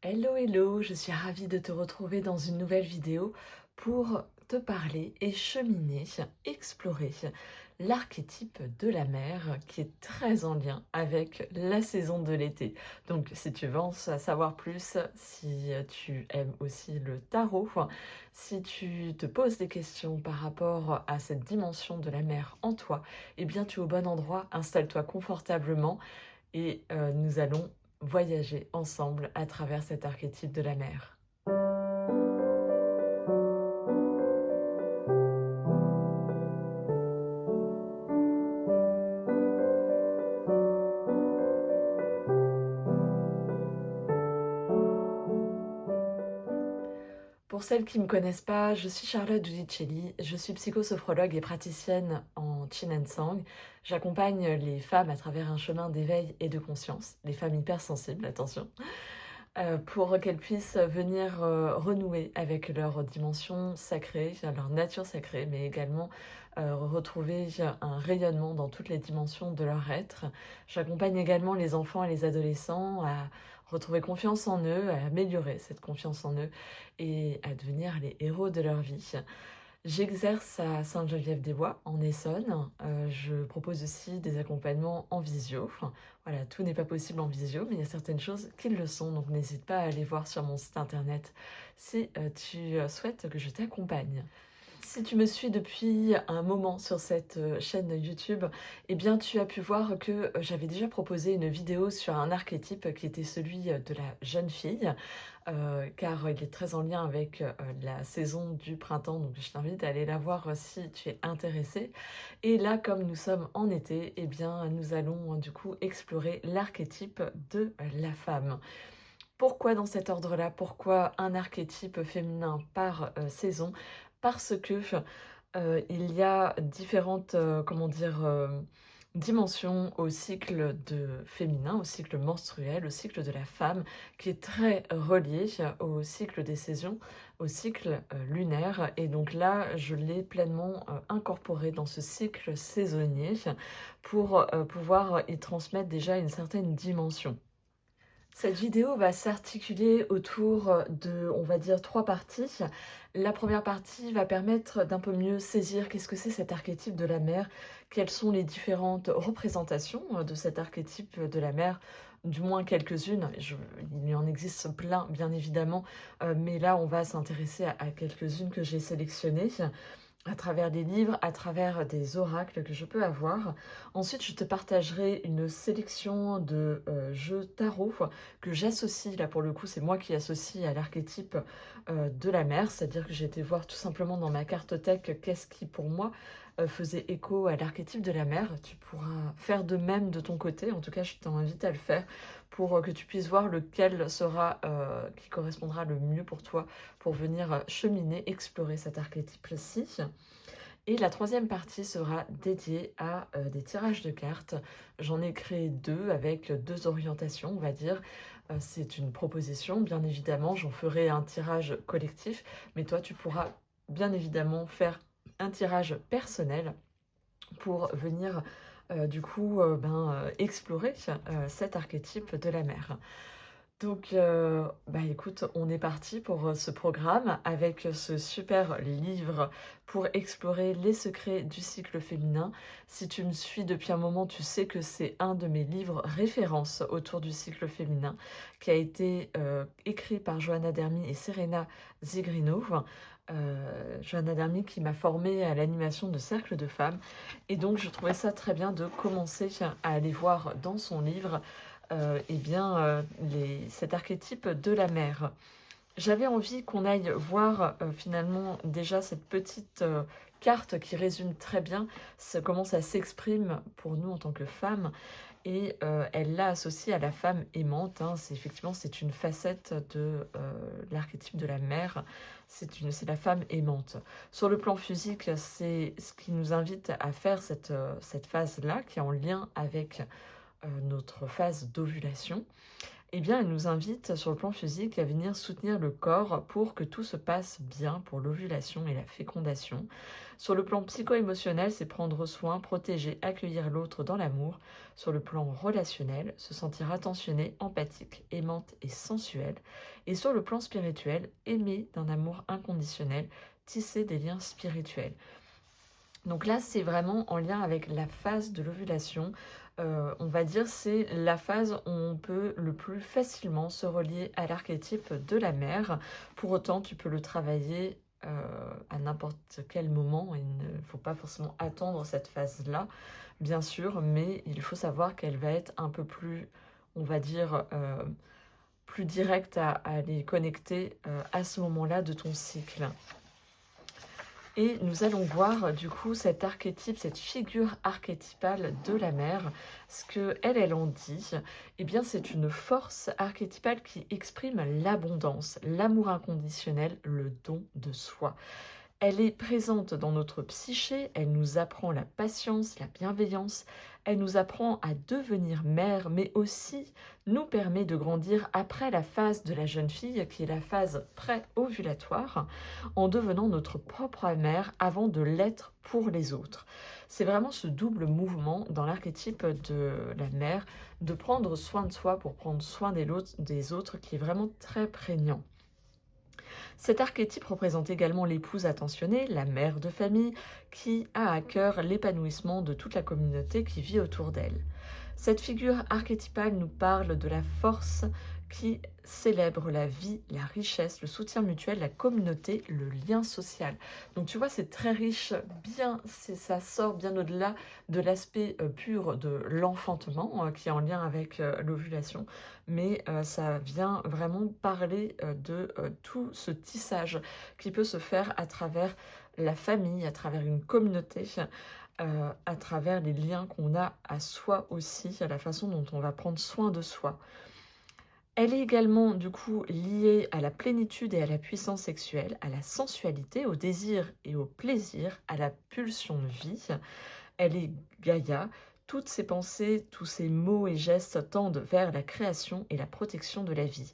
Hello, hello, je suis ravie de te retrouver dans une nouvelle vidéo pour te parler et cheminer, explorer l'archétype de la mer qui est très en lien avec la saison de l'été. Donc si tu veux en savoir plus, si tu aimes aussi le tarot, si tu te poses des questions par rapport à cette dimension de la mer en toi, eh bien tu es au bon endroit, installe-toi confortablement et nous allons voyager ensemble à travers cet archétype de la mer. Pour celles qui ne me connaissent pas, je suis Charlotte Giudicelli, je suis psychosophrologue et praticienne en Qin Sang. J'accompagne les femmes à travers un chemin d'éveil et de conscience, les femmes hypersensibles, attention, pour qu'elles puissent venir renouer avec leur dimension sacrée, leur nature sacrée, mais également retrouver un rayonnement dans toutes les dimensions de leur être. J'accompagne également les enfants et les adolescents à retrouver confiance en eux, à améliorer cette confiance en eux et à devenir les héros de leur vie. J'exerce à Sainte-Geneviève-des-Bois, en Essonne. Je propose aussi des accompagnements en visio. Enfin, voilà, tout n'est pas possible en visio, mais il y a certaines choses qui le sont. Donc n'hésite pas à aller voir sur mon site internet si tu souhaites que je t'accompagne. Si tu me suis depuis un moment sur cette chaîne YouTube, eh bien tu as pu voir que j'avais déjà proposé une vidéo sur un archétype qui était celui de la jeune fille, car il est très en lien avec la saison du printemps, donc je t'invite à aller la voir si tu es intéressé. Et là, comme nous sommes en été, eh bien nous allons du coup explorer l'archétype de la femme. Pourquoi dans cet ordre-là? Pourquoi un archétype féminin par saison? Parce que il y a différentes, comment dire, dimensions au cycle de féminin, au cycle menstruel, au cycle de la femme, qui est très relié au cycle des saisons, au cycle lunaire. Et donc là, je l'ai pleinement incorporé dans ce cycle saisonnier pour pouvoir y transmettre déjà une certaine dimension. Cette vidéo va s'articuler autour de, on va dire, trois parties. La première partie va permettre d'un peu mieux saisir qu'est-ce que c'est cet archétype de la mer, quelles sont les différentes représentations de cet archétype de la mer, du moins quelques-unes. Il y en existe plein, bien évidemment, mais là, on va s'intéresser à quelques-unes que j'ai sélectionnées à travers des livres, à travers des oracles que je peux avoir. Ensuite, je te partagerai une sélection de jeux tarot que j'associe, là pour le coup, c'est moi qui associe à l'archétype de la mer, c'est-à-dire que j'ai été voir tout simplement dans ma cartothèque qu'est-ce qui pour moi faisait écho à l'archétype de la mer. Tu pourras faire de même de ton côté, en tout cas je t'invite à le faire pour que tu puisses voir lequel sera, qui correspondra le mieux pour toi pour venir cheminer, explorer cet archétype-ci. Et la troisième partie sera dédiée à des tirages de cartes. J'en ai créé deux avec deux orientations, on va dire. C'est une proposition, bien évidemment. J'en ferai un tirage collectif, mais toi, tu pourras bien évidemment faire un tirage personnel pour venir du coup explorer cet archétype de la mer. Donc, bah écoute, on est parti pour ce programme avec ce super livre pour explorer les secrets du cycle féminin. Si tu me suis depuis un moment, tu sais que c'est un de mes livres références autour du cycle féminin qui a été écrit par Johanna Dermy et Serena Zigrinov. Johanna Dermy qui m'a formée à l'animation de cercles de femmes. Et donc, je trouvais ça très bien de commencer à aller voir dans son livre eh bien, cet archétype de la mer. J'avais envie qu'on aille voir finalement déjà cette petite carte qui résume très bien comment ça s'exprime pour nous en tant que femmes. Et elle l'a associée à la femme aimante, hein. C'est une facette de l'archétype de la mer. C'est la femme aimante. Sur le plan physique, c'est ce qui nous invite à faire cette phase-là, qui est en lien avec notre phase d'ovulation. eh bien, elle nous invite sur le plan physique à venir soutenir le corps pour que tout se passe bien pour l'ovulation et la fécondation. Sur le plan psycho-émotionnel, c'est prendre soin, protéger, accueillir l'autre dans l'amour. Sur le plan relationnel, se sentir attentionné, empathique, aimante et sensuelle. Et sur le plan spirituel, aimer d'un amour inconditionnel, tisser des liens spirituels. Donc là, c'est vraiment en lien avec la phase de l'ovulation. On va dire c'est la phase où on peut le plus facilement se relier à l'archétype de la mère. Pour autant, tu peux le travailler à n'importe quel moment. Il ne faut pas forcément attendre cette phase-là, bien sûr, mais il faut savoir qu'elle va être un peu plus, on va dire, plus directe à les connecter à ce moment-là de ton cycle. Et nous allons voir du coup cet archétype, cette figure archétypale de la mère. Ce que elle en dit, eh bien c'est une force archétypale qui exprime l'abondance, l'amour inconditionnel, le don de soi. Elle est présente dans notre psyché, elle nous apprend la patience, la bienveillance, elle nous apprend à devenir mère, mais aussi nous permet de grandir après la phase de la jeune fille, qui est la phase pré-ovulatoire, en devenant notre propre mère avant de l'être pour les autres. C'est vraiment ce double mouvement dans l'archétype de la mère, de prendre soin de soi pour prendre soin des autres, qui est vraiment très prégnant. Cet archétype représente également l'épouse attentionnée, la mère de famille, qui a à cœur l'épanouissement de toute la communauté qui vit autour d'elle. Cette figure archétypale nous parle de la force qui célèbre la vie, la richesse, le soutien mutuel, la communauté, le lien social. Donc tu vois, c'est très riche, bien, ça sort bien au-delà de l'aspect pur de l'enfantement qui est en lien avec l'ovulation, mais ça vient vraiment parler de tout ce tissage qui peut se faire à travers la famille, à travers une communauté, à travers les liens qu'on a à soi aussi, à la façon dont on va prendre soin de soi. Elle est également du coup liée à la plénitude et à la puissance sexuelle, à la sensualité, au désir et au plaisir, à la pulsion de vie. Elle est Gaïa. Toutes ses pensées, tous ses mots et gestes tendent vers la création et la protection de la vie.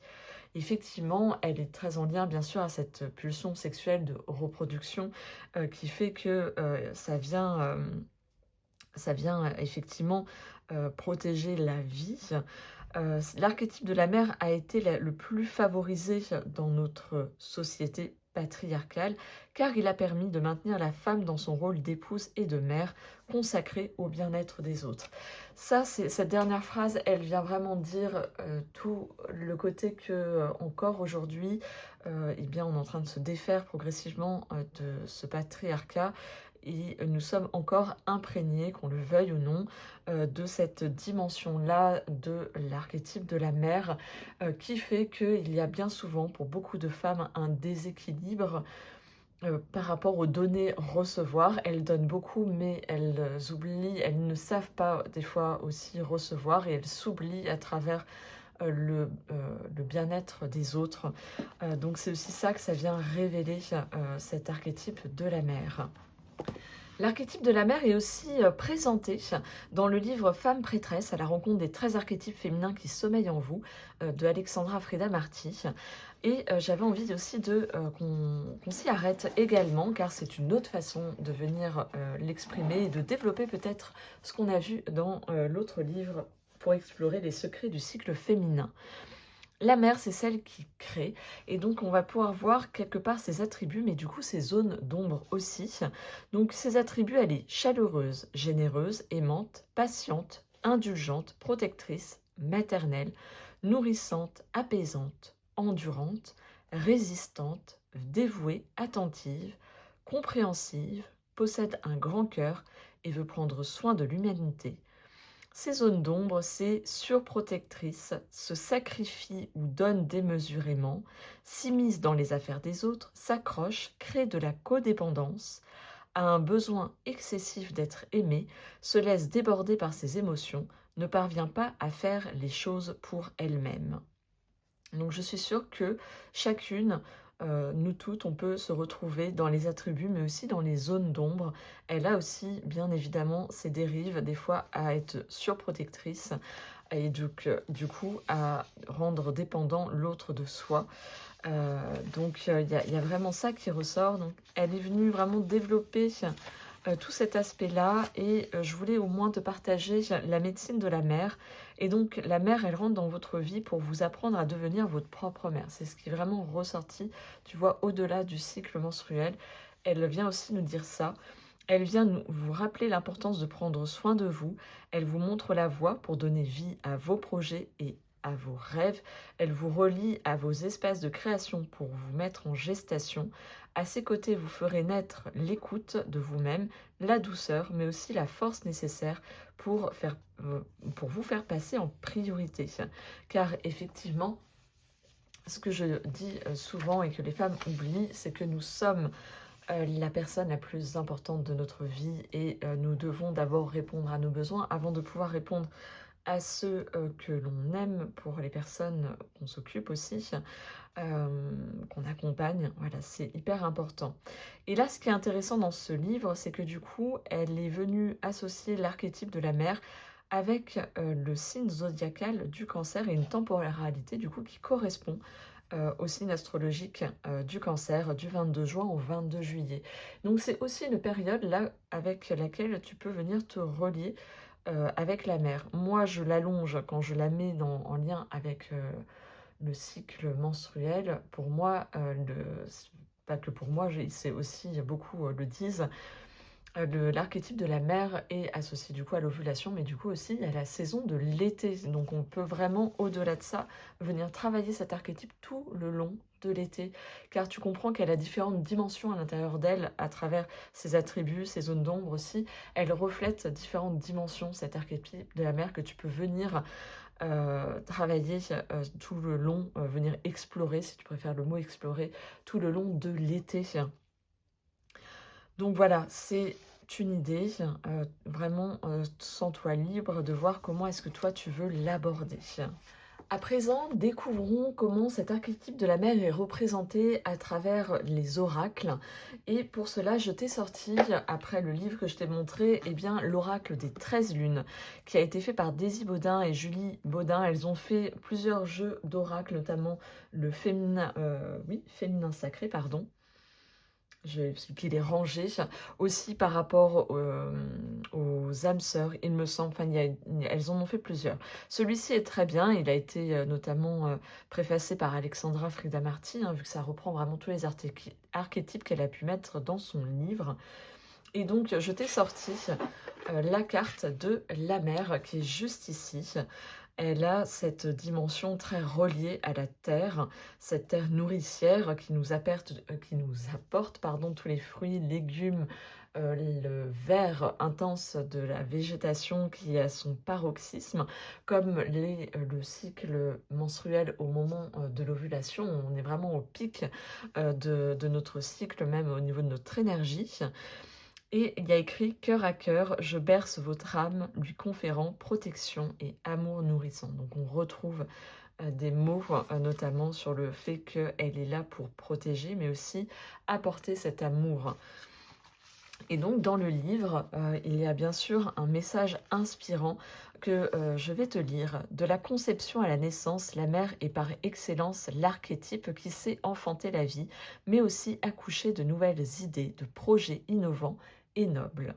Effectivement, elle est très en lien, bien sûr, à cette pulsion sexuelle de reproduction qui fait que ça vient effectivement protéger la vie. L'archétype de la mère a été le plus favorisé dans notre société patriarcale, car il a permis de maintenir la femme dans son rôle d'épouse et de mère, consacrée au bien-être des autres. Ça, cette dernière phrase, elle vient vraiment dire tout le côté que, encore aujourd'hui, eh bien, on est en train de se défaire progressivement de ce patriarcat, et nous sommes encore imprégnés, qu'on le veuille ou non, de cette dimension-là de l'archétype de la mère, qui fait qu'il y a bien souvent, pour beaucoup de femmes, un déséquilibre par rapport aux données recevoir. Elles donnent beaucoup, mais elles oublient, elles ne savent pas des fois aussi recevoir, et elles s'oublient à travers le bien-être des autres. Donc c'est aussi ça que ça vient révéler, cet archétype de la mère. L'archétype de la mère est aussi présenté dans le livre Femme prêtresse à la rencontre des 13 archétypes féminins qui sommeillent en vous de Alexandra Freda Marty. Et j'avais envie aussi qu'on s'y arrête également, car c'est une autre façon de venir l'exprimer et de développer peut-être ce qu'on a vu dans l'autre livre pour explorer les secrets du cycle féminin. La mère, c'est celle qui crée, et donc on va pouvoir voir quelque part ses attributs, mais du coup ses zones d'ombre aussi. Donc ses attributs, elle est chaleureuse, généreuse, aimante, patiente, indulgente, protectrice, maternelle, nourrissante, apaisante, endurante, résistante, dévouée, attentive, compréhensive, possède un grand cœur et veut prendre soin de l'humanité. Ces zones d'ombre, c'est surprotectrice, se sacrifie ou donne démesurément, s'immisce dans les affaires des autres, s'accroche, crée de la codépendance, a un besoin excessif d'être aimée, se laisse déborder par ses émotions, ne parvient pas à faire les choses pour elle-même. Donc je suis sûre que chacune, nous toutes, on peut se retrouver dans les attributs, mais aussi dans les zones d'ombre. Elle a aussi, bien évidemment, ses dérives, des fois à être surprotectrice, et donc, du coup, à rendre dépendant l'autre de soi. Donc, il y a vraiment ça qui ressort. Donc, elle est venue vraiment développer tout cet aspect-là et je voulais au moins te partager la médecine de la mère. Et donc, la mère, elle rentre dans votre vie pour vous apprendre à devenir votre propre mère. C'est ce qui est vraiment ressorti, tu vois, au-delà du cycle menstruel. Elle vient aussi nous dire ça. Elle vient vous rappeler l'importance de prendre soin de vous. Elle vous montre la voie pour donner vie à vos projets et à vos rêves. Elle vous relie à vos espaces de création pour vous mettre en gestation. À ses côtés, vous ferez naître l'écoute de vous-même, la douceur, mais aussi la force nécessaire pour, pour vous faire passer en priorité. Car effectivement, ce que je dis souvent et que les femmes oublient, c'est que nous sommes la personne la plus importante de notre vie et nous devons d'abord répondre à nos besoins avant de pouvoir répondre à ceux que l'on aime, pour les personnes qu'on s'occupe aussi, qu'on accompagne. Voilà, c'est hyper important. Et là, ce qui est intéressant dans ce livre, c'est que du coup, elle est venue associer l'archétype de la mère avec le signe zodiacal du cancer et une temporalité du coup qui correspond au signe astrologique du cancer du 22 juin au 22 juillet. Donc c'est aussi une période là avec laquelle tu peux venir te relier avec la mer. Moi, je l'allonge quand je la mets en lien avec le cycle menstruel. Pour moi, pas que pour moi, c'est aussi beaucoup le disent, l'archétype de la mère est associé du coup à l'ovulation, mais du coup aussi à la saison de l'été. Donc on peut vraiment, au-delà de ça, venir travailler cet archétype tout le long de l'été, car tu comprends qu'elle a différentes dimensions à l'intérieur d'elle, à travers ses attributs, ses zones d'ombre aussi. Elle reflète différentes dimensions, cet archétype de la mère que tu peux venir travailler tout le long, venir explorer, si tu préfères le mot explorer, tout le long de l'été. Donc voilà, c'est une idée, vraiment, sens-toi libre de voir comment est-ce que toi tu veux l'aborder. À présent, découvrons comment cet archétype de la mère est représenté à travers les oracles. Et pour cela, je t'ai sorti, après le livre que je t'ai montré, eh bien, l'oracle des 13 lunes, qui a été fait par Daisy Baudin et Julie Baudin. Elles ont fait plusieurs jeux d'oracles, notamment le féminin, féminin sacré, pardon. Je vais expliquer les rangées. Aussi par rapport aux âmes sœurs, il me semble. Enfin, elles en ont fait plusieurs. Celui-ci est très bien. Il a été notamment préfacé par Alexandra Frida Marty, hein, vu que ça reprend vraiment tous les archétypes qu'elle a pu mettre dans son livre. Et donc, je t'ai sorti la carte de la mer qui est juste ici. Elle a cette dimension très reliée à la terre, cette terre nourricière qui nous apporte tous les fruits, légumes, le vert intense de la végétation qui est à son paroxysme, comme le cycle menstruel au moment de l'ovulation. On est vraiment au pic de notre cycle, même au niveau de notre énergie. Et il y a écrit: cœur à cœur, je berce votre âme, lui conférant protection et amour nourrissant. Donc on retrouve des mots notamment sur le fait qu'elle est là pour protéger, mais aussi apporter cet amour. Et donc dans le livre, il y a bien sûr un message inspirant que je vais te lire. De la conception à la naissance, la mère est par excellence l'archétype qui sait enfanter la vie, mais aussi accoucher de nouvelles idées, de projets innovants et noble.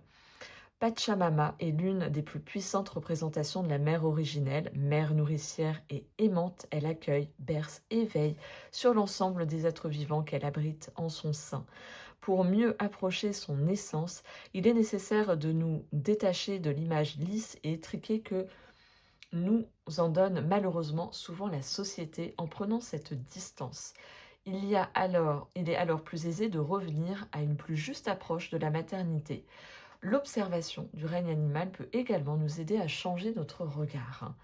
Pachamama est l'une des plus puissantes représentations de la mère originelle, mère nourricière et aimante. Elle accueille, berce et veille sur l'ensemble des êtres vivants qu'elle abrite en son sein. Pour mieux approcher son essence, il est nécessaire de nous détacher de l'image lisse et étriquée que nous en donne malheureusement souvent la société en prenant cette distance. Il est alors plus aisé de revenir à une plus juste approche de la maternité. L'observation du règne animal peut également nous aider à changer notre regard.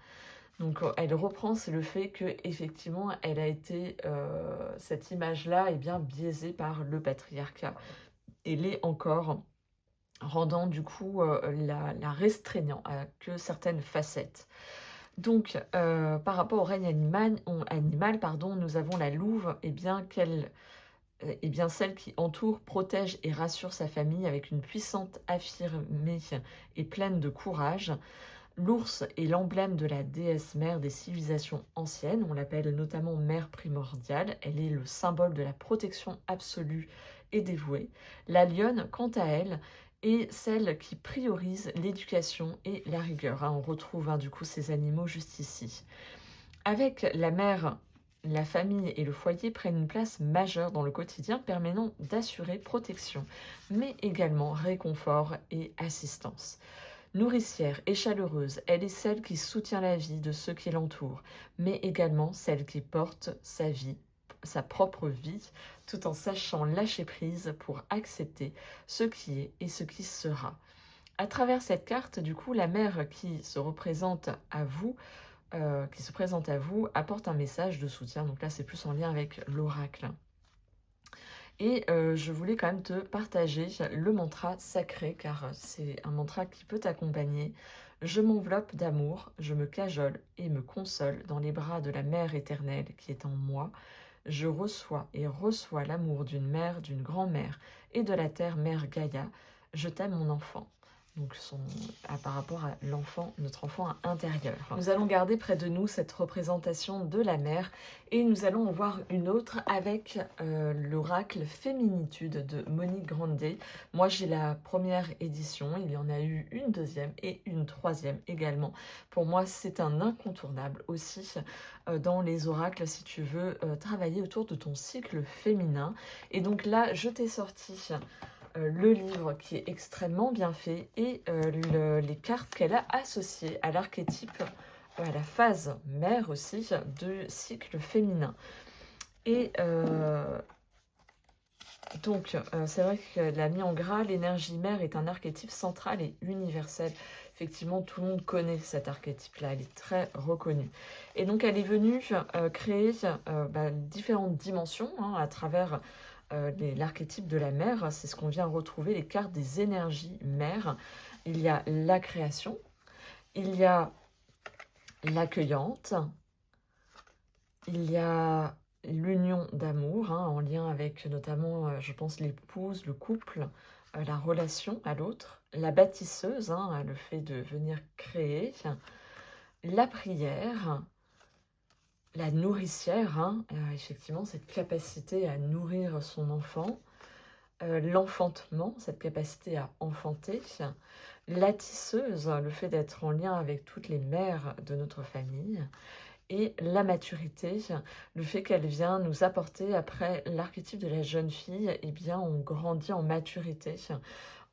Donc elle reprend, c'est le fait que effectivement elle a été cette image-là est bien biaisée par le patriarcat et l'est encore, rendant du coup la restreignant à que certaines facettes. Donc par rapport au règne animal, pardon, nous avons la louve, celle qui entoure, protège et rassure sa famille avec une puissance affirmée et pleine de courage. L'ours est l'emblème de la déesse mère des civilisations anciennes. On l'appelle notamment mère primordiale. Elle est le symbole de la protection absolue et dévouée. La lionne, quant à elle, est celle qui priorise l'éducation et la rigueur. On retrouve du coup ces animaux juste ici. Avec la mère, la famille et le foyer prennent une place majeure dans le quotidien, permettant d'assurer protection, mais également réconfort et assistance. Nourricière et chaleureuse, elle est celle qui soutient la vie de ceux qui l'entourent, mais également celle qui porte sa vie, sa propre vie, tout en sachant lâcher prise pour accepter ce qui est et ce qui sera. À travers cette carte, du coup, la mère qui se présente à vous, apporte un message de soutien. Donc là, c'est plus en lien avec l'oracle. Et je voulais quand même te partager le mantra sacré, car c'est un mantra qui peut t'accompagner. Je m'enveloppe d'amour, je me cajole et me console dans les bras de la mère éternelle qui est en moi. Je reçois et reçois l'amour d'une mère, d'une grand-mère et de la terre mère Gaïa. Je t'aime mon enfant. Donc par rapport à l'enfant, notre enfant intérieur. Nous allons garder près de nous cette représentation de la mère et nous allons en voir une autre avec l'oracle Féminitude de Monique Grandet. Moi j'ai la première édition, il y en a eu une deuxième et une troisième également. Pour moi c'est un incontournable aussi dans les oracles si tu veux travailler autour de ton cycle féminin. Et donc là je t'ai sorti le livre qui est extrêmement bien fait et les cartes qu'elle a associées à l'archétype, à la phase mère aussi, de cycle féminin. Et donc, c'est vrai qu'elle a mis en gras, l'énergie mère est un archétype central et universel. Effectivement, tout le monde connaît cet archétype-là, elle est très reconnue. Et donc, elle est venue créer différentes dimensions à travers l'archétype de la mère. C'est ce qu'on vient retrouver, les cartes des énergies mères. Il y a la création, il y a l'accueillante, il y a l'union d'amour, en lien avec notamment, je pense, l'épouse, le couple, la relation à l'autre, la bâtisseuse, le fait de venir créer, la prière, la nourricière, effectivement, cette capacité à nourrir son enfant, l'enfantement, cette capacité à enfanter, la tisseuse, le fait d'être en lien avec toutes les mères de notre famille, et la maturité, le fait qu'elle vient nous apporter, après l'archétype de la jeune fille, eh bien on grandit en maturité,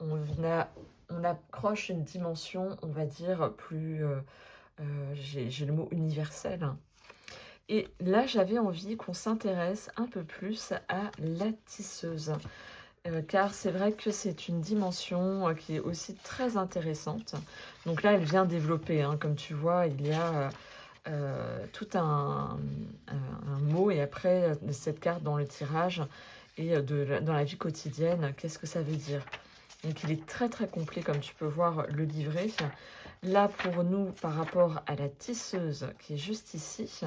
on accroche une dimension, on va dire, plus, j'ai le mot universel. Et là, j'avais envie qu'on s'intéresse un peu plus à la tisseuse. Car c'est vrai que c'est une dimension qui est aussi très intéressante. Donc là, elle vient développer, comme tu vois, il y a tout un mot, et après cette carte dans le tirage, et dans la vie quotidienne, qu'est-ce que ça veut dire? Donc il est très très complet, comme tu peux voir le livret. Là, pour nous, par rapport à la tisseuse qui est juste ici,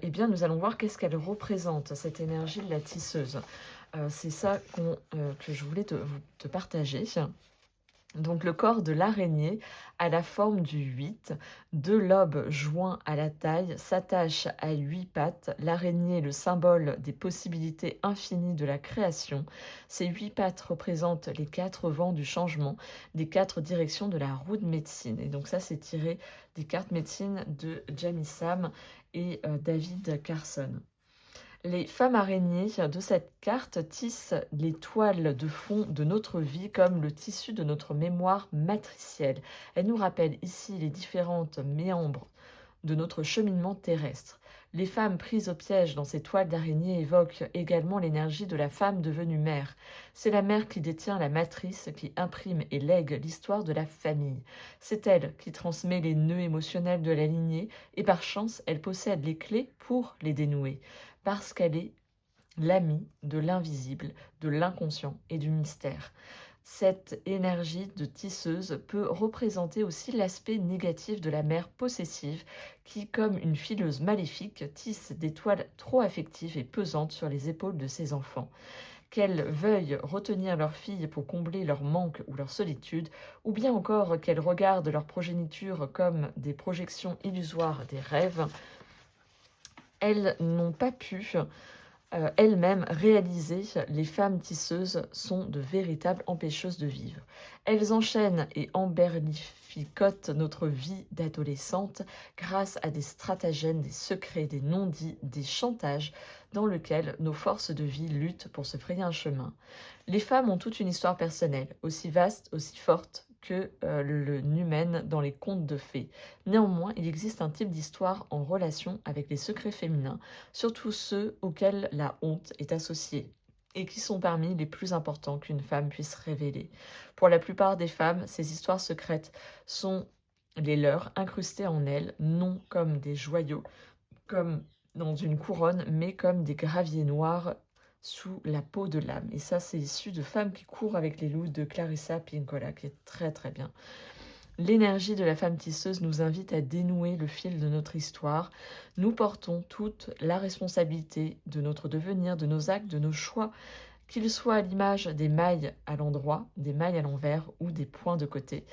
eh bien, nous allons voir qu'est-ce qu'elle représente, cette énergie de la tisseuse. C'est ça que je voulais te partager. Donc le corps de l'araignée a la forme du 8, deux lobes joints à la taille, s'attache à 8 pattes. L'araignée est le symbole des possibilités infinies de la création. Ces 8 pattes représentent les 4 vents du changement, des 4 directions de la roue de médecine. Et donc ça, c'est tiré des cartes médecine de Jamie Sam et David Carson. Les femmes araignées de cette carte tissent les toiles de fond de notre vie comme le tissu de notre mémoire matricielle. Elles nous rappellent ici les différentes méandres de notre cheminement terrestre. Les femmes prises au piège dans ces toiles d'araignée évoquent également l'énergie de la femme devenue mère. C'est la mère qui détient la matrice, qui imprime et lègue l'histoire de la famille. C'est elle qui transmet les nœuds émotionnels de la lignée et par chance, elle possède les clés pour les dénouer. Parce qu'elle est l'amie de l'invisible, de l'inconscient et du mystère. Cette énergie de tisseuse peut représenter aussi l'aspect négatif de la mère possessive qui, comme une fileuse maléfique, tisse des toiles trop affectives et pesantes sur les épaules de ses enfants. qu'elles veuillent retenir leur fille pour combler leur manque ou leur solitude, ou bien encore qu'elles regardent leur progéniture comme des projections illusoires des rêves, elles n'ont pas pu elles-mêmes réalisées, les femmes tisseuses sont de véritables empêcheuses de vivre. Elles enchaînent et emberlificotent notre vie d'adolescente grâce à des stratagèmes, des secrets, des non-dits, des chantages dans lesquels nos forces de vie luttent pour se frayer un chemin. Les femmes ont toute une histoire personnelle, aussi vaste, aussi forte que le numen dans les contes de fées. Néanmoins, il existe un type d'histoire en relation avec les secrets féminins, surtout ceux auxquels la honte est associée, et qui sont parmi les plus importants qu'une femme puisse révéler. Pour la plupart des femmes, ces histoires secrètes sont les leurs, incrustées en elles, non comme des joyaux, comme dans une couronne, mais comme des graviers noirs sous la peau de l'âme. Et ça, c'est issu de Femmes qui courent avec les loups de Clarissa Pinkola, qui est très très bien. L'énergie de la femme tisseuse nous invite à dénouer le fil de notre histoire. Nous portons toute la responsabilité de notre devenir, de nos actes, de nos choix, qu'ils soient à l'image des mailles à l'endroit, des mailles à l'envers ou des points de côté.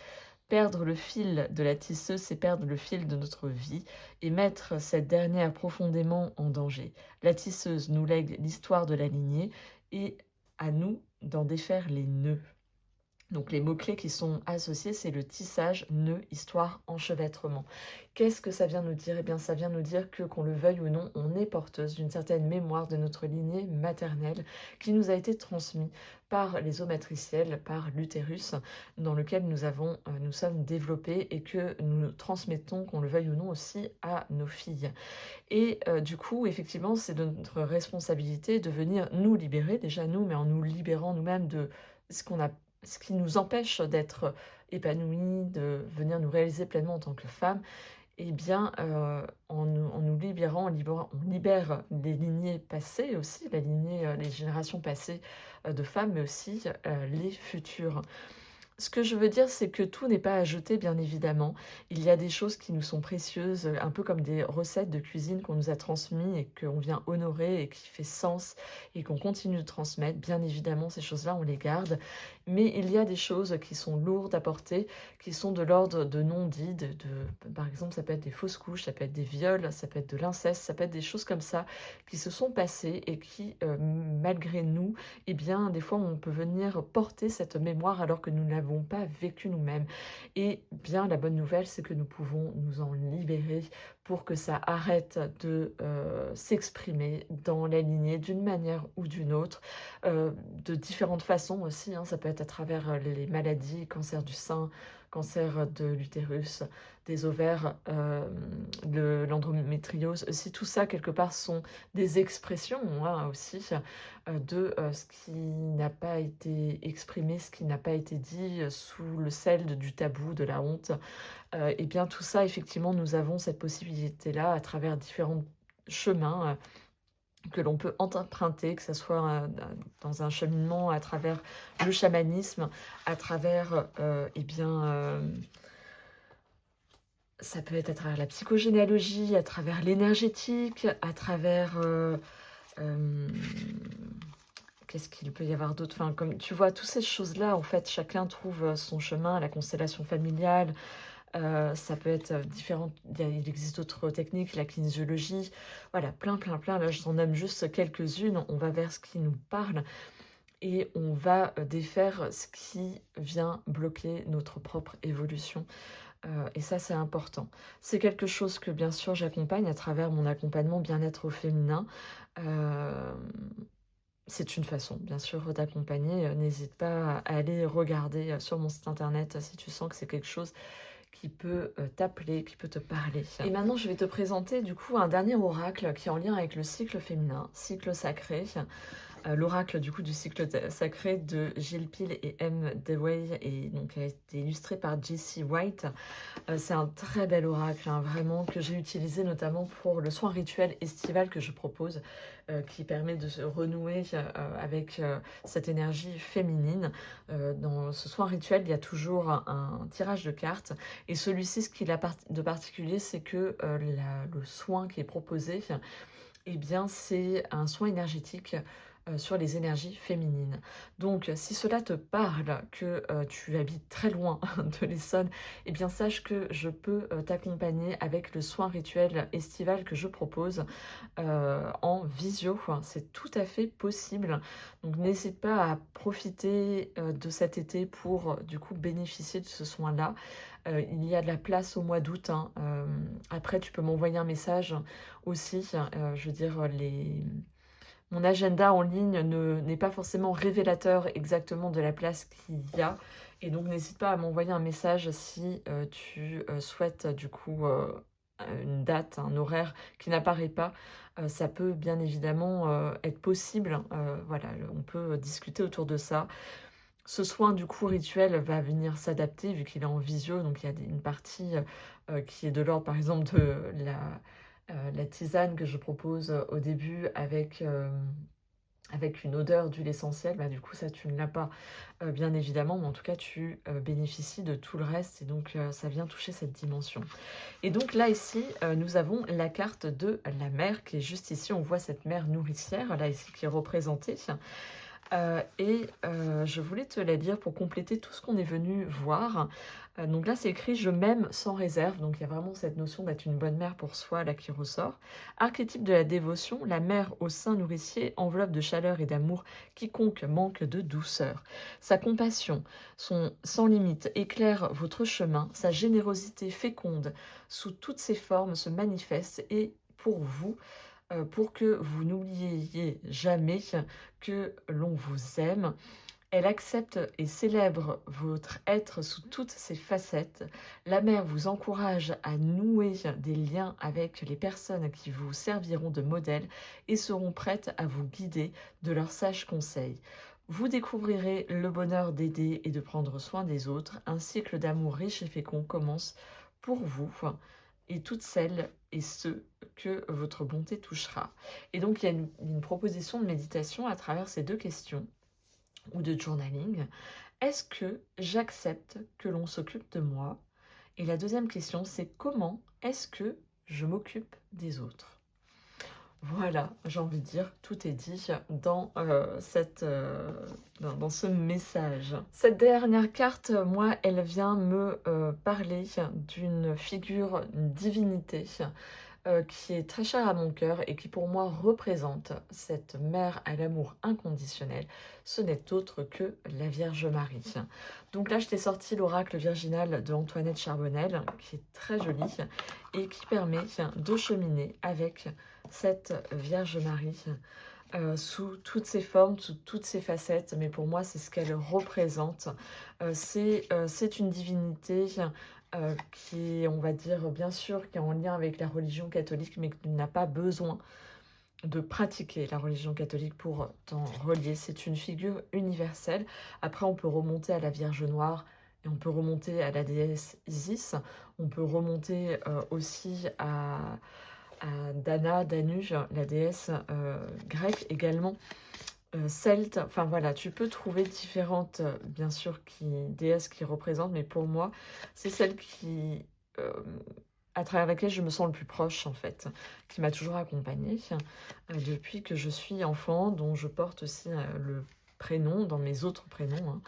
Perdre le fil de la tisseuse, c'est perdre le fil de notre vie et mettre cette dernière profondément en danger. La tisseuse nous lègue l'histoire de la lignée et à nous d'en défaire les nœuds. Donc les mots-clés qui sont associés, c'est le tissage, nœud, histoire, enchevêtrement. Qu'est-ce que ça vient nous dire? Eh bien, ça vient nous dire que, qu'on le veuille ou non, on est porteuse d'une certaine mémoire de notre lignée maternelle qui nous a été transmise par les eaux matricielles, par l'utérus, dans lequel nous sommes développés et que nous transmettons, qu'on le veuille ou non, aussi à nos filles. Et du coup, effectivement, c'est de notre responsabilité de venir nous libérer, déjà nous, mais en nous libérant nous-mêmes de ce qui nous empêche d'être épanouies, de venir nous réaliser pleinement en tant que femme, eh bien, en nous libérant, on libère les lignées passées aussi, les générations passées de femmes, mais aussi les futures. Ce que je veux dire, c'est que tout n'est pas à jeter, bien évidemment. Il y a des choses qui nous sont précieuses, un peu comme des recettes de cuisine qu'on nous a transmises et qu'on vient honorer et qui fait sens et qu'on continue de transmettre. Bien évidemment, ces choses-là, on les garde. Mais il y a des choses qui sont lourdes à porter, qui sont de l'ordre de non-dits. Par exemple, ça peut être des fausses couches, ça peut être des viols, ça peut être de l'inceste, ça peut être des choses comme ça qui se sont passées et qui, malgré nous, eh bien, des fois, on peut venir porter cette mémoire alors que nous ne l'avons pas vécu nous-mêmes. Et bien, la bonne nouvelle, c'est que nous pouvons nous en libérer pour que ça arrête de s'exprimer dans la lignée d'une manière ou d'une autre, de différentes façons aussi, hein. Ça peut être à travers les maladies, cancer du sein, cancer de l'utérus, des ovaires, l'endométriose. Si tout ça, quelque part, sont des expressions, hein, aussi, de ce qui n'a pas été exprimé, ce qui n'a pas été dit sous le sel du tabou, de la honte. Et bien tout ça, effectivement, nous avons cette possibilité-là à travers différents chemins que l'on peut emprunter, que ce soit dans un cheminement à travers le chamanisme, à travers, ça peut être à travers la psychogénéalogie, à travers l'énergétique, à travers... qu'est-ce qu'il peut y avoir d'autre? Enfin, comme tu vois, toutes ces choses-là, en fait, chacun trouve son chemin, la constellation familiale. Ça peut être différent. Il existe d'autres techniques, la kinésiologie. Voilà, plein, plein, plein. Là, je t'en nomme juste quelques-unes. On va vers ce qui nous parle et on va défaire ce qui vient bloquer notre propre évolution. Et ça, c'est important. C'est quelque chose que, bien sûr, j'accompagne à travers mon accompagnement bien-être au féminin. Euh, c'est une façon, bien sûr, d'accompagner. N'hésite pas à aller regarder sur mon site internet si tu sens que c'est quelque chose qui peut t'appeler, qui peut te parler. Et maintenant, je vais te présenter du coup un dernier oracle qui est en lien avec le cycle féminin, cycle sacré. L'oracle du coup du cycle sacré de Gilles Peel et M. Dewey et donc a été illustré par Jessie White. C'est un très bel oracle, hein, vraiment, que j'ai utilisé notamment pour le soin rituel estival que je propose, qui permet de se renouer avec cette énergie féminine. Dans ce soin rituel, il y a toujours un tirage de cartes, et celui-ci, ce qu'il a de particulier, c'est que le soin qui est proposé, eh bien, c'est un soin énergétique sur les énergies féminines. Donc si cela te parle, que, tu habites très loin de l'Essonne, eh bien sache que je peux, t'accompagner avec le soin rituel estival que je propose, en visio, hein. C'est tout à fait possible. Donc n'hésite pas à profiter, de cet été pour, du coup bénéficier de ce soin-là. Il y a de la place au mois d'août, hein, après tu peux m'envoyer un message aussi, je veux dire les mon agenda en ligne n'est pas forcément révélateur exactement de la place qu'il y a et donc n'hésite pas à m'envoyer un message si, tu, souhaites du coup, une date, un horaire qui n'apparaît pas. Ça peut bien évidemment, être possible, voilà, on peut discuter autour de ça. Ce soin du coup rituel va venir s'adapter vu qu'il est en visio, donc il y a une partie, qui est de l'ordre par exemple de la tisane que je propose, au début avec une odeur d'huile essentielle. Bah, du coup ça tu ne l'as pas, bien évidemment, mais en tout cas tu, bénéficies de tout le reste et donc ça vient toucher cette dimension. Et donc là ici, nous avons la carte de la mère qui est juste ici. On voit cette mère nourricière là ici qui est représentée. Je voulais te la lire pour compléter tout ce qu'on est venu voir. Donc là, c'est écrit: «Je m'aime sans réserve», donc il y a vraiment cette notion d'être une bonne mère pour soi là qui ressort. Archétype de la dévotion, la mère au sein nourricier enveloppe de chaleur et d'amour quiconque manque de douceur. Sa compassion, son sans limite éclaire votre chemin, sa générosité féconde sous toutes ses formes se manifeste et pour vous, pour que vous n'oubliez jamais que l'on vous aime. Elle accepte et célèbre votre être sous toutes ses facettes. La mère vous encourage à nouer des liens avec les personnes qui vous serviront de modèle et seront prêtes à vous guider de leurs sages conseils. Vous découvrirez le bonheur d'aider et de prendre soin des autres. Un cycle d'amour riche et fécond commence pour vous et toutes celles et ceux que votre bonté touchera. Et donc, il y a une proposition de méditation à travers ces deux questions ou de journaling. Est-ce que j'accepte que l'on s'occupe de moi? Et la deuxième question, c'est comment est-ce que je m'occupe des autres? Voilà, j'ai envie de dire, tout est dit dans, dans ce message. Cette dernière carte, moi, elle vient me parler d'une figure, une divinité qui est très chère à mon cœur et qui pour moi représente cette mère à l'amour inconditionnel. Ce n'est autre que la Vierge Marie. Donc là, je t'ai sorti l'oracle virginal de Antoinette Charbonnel, qui est très joli et qui permet de cheminer avec cette Vierge Marie sous toutes ses formes, sous toutes ses facettes, mais pour moi, c'est ce qu'elle représente. C'est une divinité qui est, on va dire, bien sûr, qui est en lien avec la religion catholique, mais qui n'a pas besoin de pratiquer la religion catholique pour t'en relier. C'est une figure universelle. Après, on peut remonter à la Vierge Noire, et on peut remonter à la déesse Isis, on peut remonter aussi à Dana, Danu, la déesse grecque également, celte. Enfin voilà, tu peux trouver différentes, bien sûr, déesses qui représentent, mais pour moi, c'est celle qui, à travers laquelle je me sens le plus proche, en fait, qui m'a toujours accompagnée depuis que je suis enfant, dont je porte aussi le prénom dans mes autres prénoms, hein.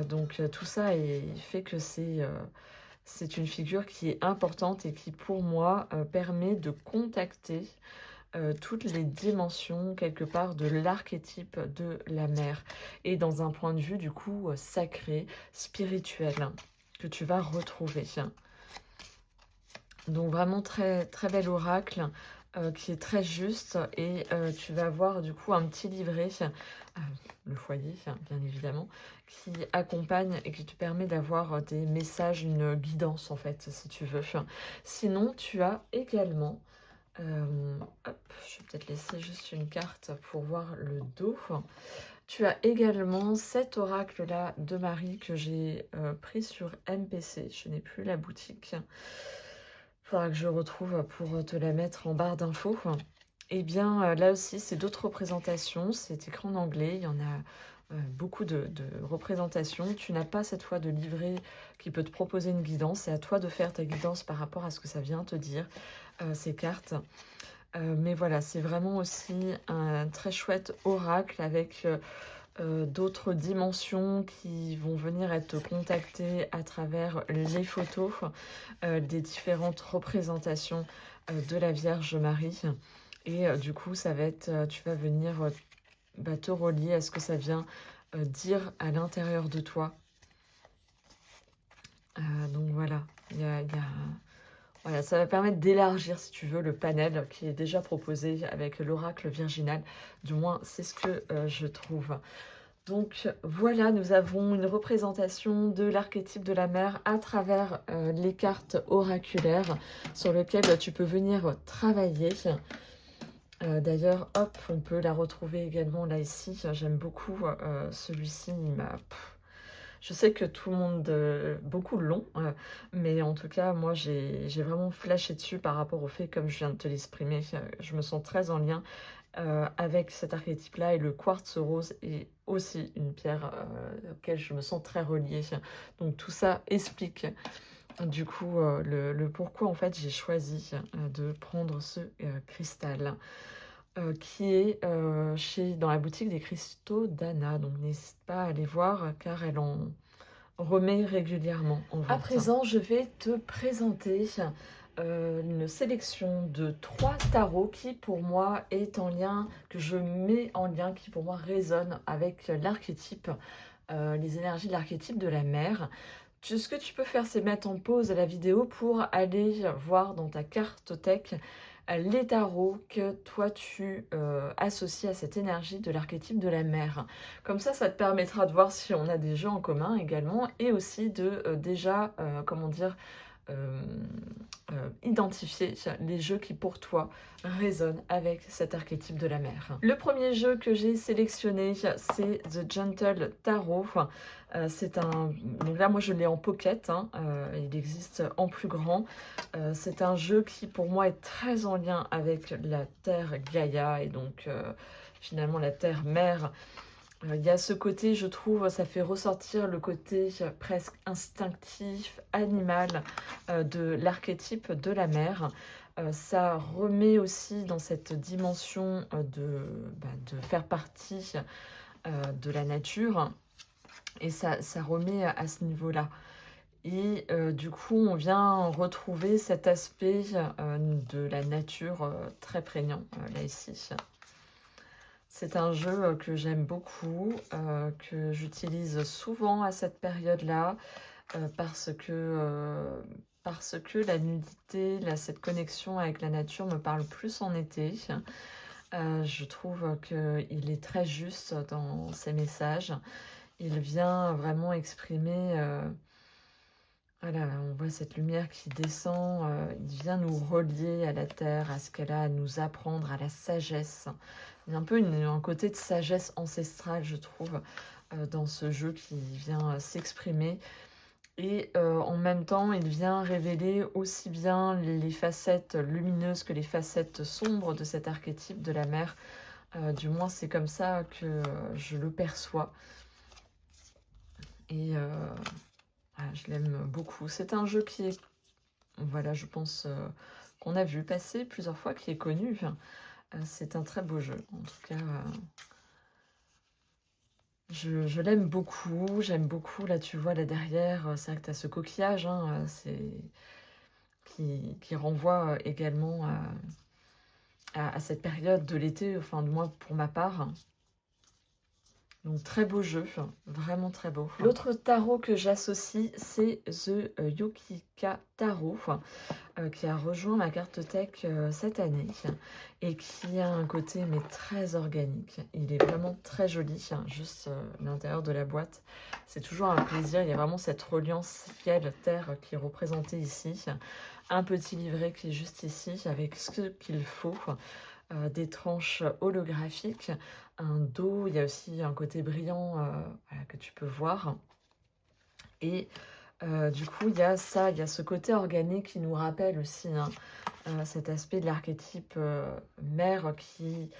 Donc tout ça fait que c'est une figure qui est importante et qui, pour moi, permet de contacter toutes les dimensions, quelque part, de l'archétype de la mère. Et dans un point de vue, du coup, sacré, spirituel, hein, que tu vas retrouver. Donc vraiment très, très bel oracle. Qui est très juste et tu vas avoir du coup un petit livret, le foyer bien évidemment, qui accompagne et qui te permet d'avoir des messages, une guidance en fait si tu veux. Sinon tu as également, hop, je vais peut-être laisser juste une carte pour voir le dos. Tu as également cet oracle là de Marie que j'ai pris sur MPC, je n'ai plus la boutique. Faudra que je retrouve pour te la mettre en barre d'infos. Eh bien, là aussi, c'est d'autres représentations. C'est écrit en anglais. Il y en a beaucoup de représentations. Tu n'as pas cette fois de livret qui peut te proposer une guidance. C'est à toi de faire ta guidance par rapport à ce que ça vient te dire, ces cartes. Mais voilà, c'est vraiment aussi un très chouette oracle avec d'autres dimensions qui vont venir être contactées à travers les photos des différentes représentations de la Vierge Marie. Et du coup, ça va être, tu vas venir te relier à ce que ça vient dire à l'intérieur de toi. Donc voilà, voilà, ça va permettre d'élargir, si tu veux, le panel qui est déjà proposé avec l'oracle virginal. Du moins, c'est ce que je trouve. Donc voilà, nous avons une représentation de l'archétype de la mère à travers les cartes oraculaires sur lesquelles tu peux venir travailler. D'ailleurs, hop, on peut la retrouver également là ici. J'aime beaucoup celui-ci. Je sais que tout le monde, beaucoup l'ont, mais en tout cas, moi, j'ai vraiment flashé dessus par rapport au fait, comme je viens de te l'exprimer, je me sens très en lien avec cet archétype-là, et le quartz rose est aussi une pierre auquel je me sens très reliée. Donc tout ça explique du coup le pourquoi en fait j'ai choisi de prendre ce cristal qui est dans la boutique des cristaux d'Anna. Donc n'hésite pas à aller voir car elle en remet régulièrement en vente. À présent, je vais te présenter une sélection de 3 tarots qui pour moi est en lien, que je mets en lien, qui pour moi résonne avec l'archétype, les énergies de l'archétype de la mer. Ce que tu peux faire, c'est mettre en pause la vidéo pour aller voir dans ta cartothèque les tarots que toi tu associes à cette énergie de l'archétype de la mer. Comme ça te permettra de voir si on a des jeux en commun également, et aussi de déjà, comment dire, euh, identifier les jeux qui pour toi résonnent avec cet archétype de la mer. Le premier jeu que j'ai sélectionné, c'est The Gentle Tarot. C'est un... Donc là, moi, je l'ai en pocket. Hein, il existe en plus grand. C'est un jeu qui, pour moi, est très en lien avec la Terre Gaïa et donc, finalement, la Terre-Mère. Il y a ce côté, je trouve, ça fait ressortir le côté presque instinctif, animal de l'archétype de la mer. Ça remet aussi dans cette dimension de faire partie de la nature. Et ça remet à ce niveau-là. Et du coup, on vient retrouver cet aspect de la nature très prégnant, là, ici. C'est un jeu que j'aime beaucoup, que j'utilise souvent à cette période-là, parce que la nudité, cette connexion avec la nature me parle plus en été. Je trouve qu'il est très juste dans ses messages. Il vient vraiment exprimer... voilà, on voit cette lumière qui descend, il vient nous relier à la terre, à ce qu'elle a à nous apprendre, à la sagesse. Il y a un peu un côté de sagesse ancestrale, je trouve, dans ce jeu qui vient s'exprimer. Et en même temps, il vient révéler aussi bien les facettes lumineuses que les facettes sombres de cet archétype de la mer. Du moins, c'est comme ça que je le perçois. Et je l'aime beaucoup. C'est un jeu qui est, voilà, je pense qu'on a vu passer plusieurs fois, qui est connu. C'est un très beau jeu. En tout cas, je l'aime beaucoup. J'aime beaucoup. Là, tu vois, là derrière, c'est vrai que tu as ce coquillage hein, qui renvoie également à cette période de l'été, enfin, du moins pour ma part. Donc très beau jeu, vraiment très beau. L'autre tarot que j'associe, c'est The Yukika Tarot, qui a rejoint ma cartothèque cette année et qui a un côté mais très organique. Il est vraiment très joli, juste l'intérieur de la boîte. C'est toujours un plaisir, il y a vraiment cette reliance ciel-terre qui est représentée ici. Un petit livret qui est juste ici avec ce qu'il faut. Des tranches holographiques, un dos, il y a aussi un côté brillant voilà, que tu peux voir. Et du coup, il y a ça, il y a ce côté organique qui nous rappelle aussi hein, cet aspect de l'archétype mère qui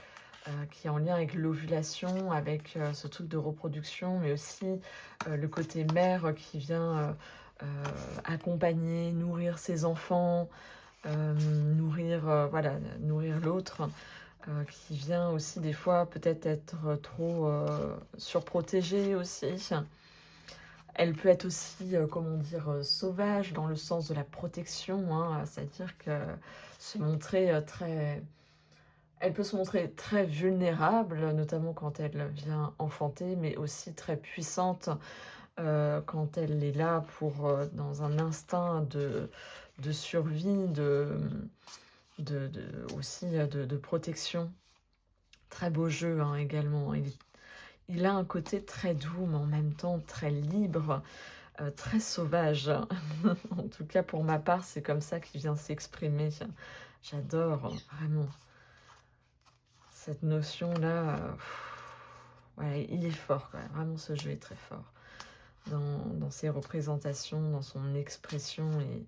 est en lien avec l'ovulation, avec ce truc de reproduction, mais aussi le côté mère qui vient accompagner, nourrir ses enfants, nourrir, voilà, nourrir l'autre, qui vient aussi des fois peut-être être trop surprotégée aussi. Elle peut être aussi, comment dire, sauvage dans le sens de la protection, hein, c'est-à-dire que se montrer elle peut se montrer très vulnérable, notamment quand elle vient enfanter, mais aussi très puissante quand elle est là pour, dans un instinct de survie, aussi de protection. Très beau jeu hein, également. Il a un côté très doux, mais en même temps très libre, très sauvage. En tout cas, pour ma part, c'est comme ça qu'il vient s'exprimer. J'adore vraiment cette notion-là. Ouais, il est fort quand même. Vraiment, ce jeu est très fort dans ses représentations, dans son expression. Et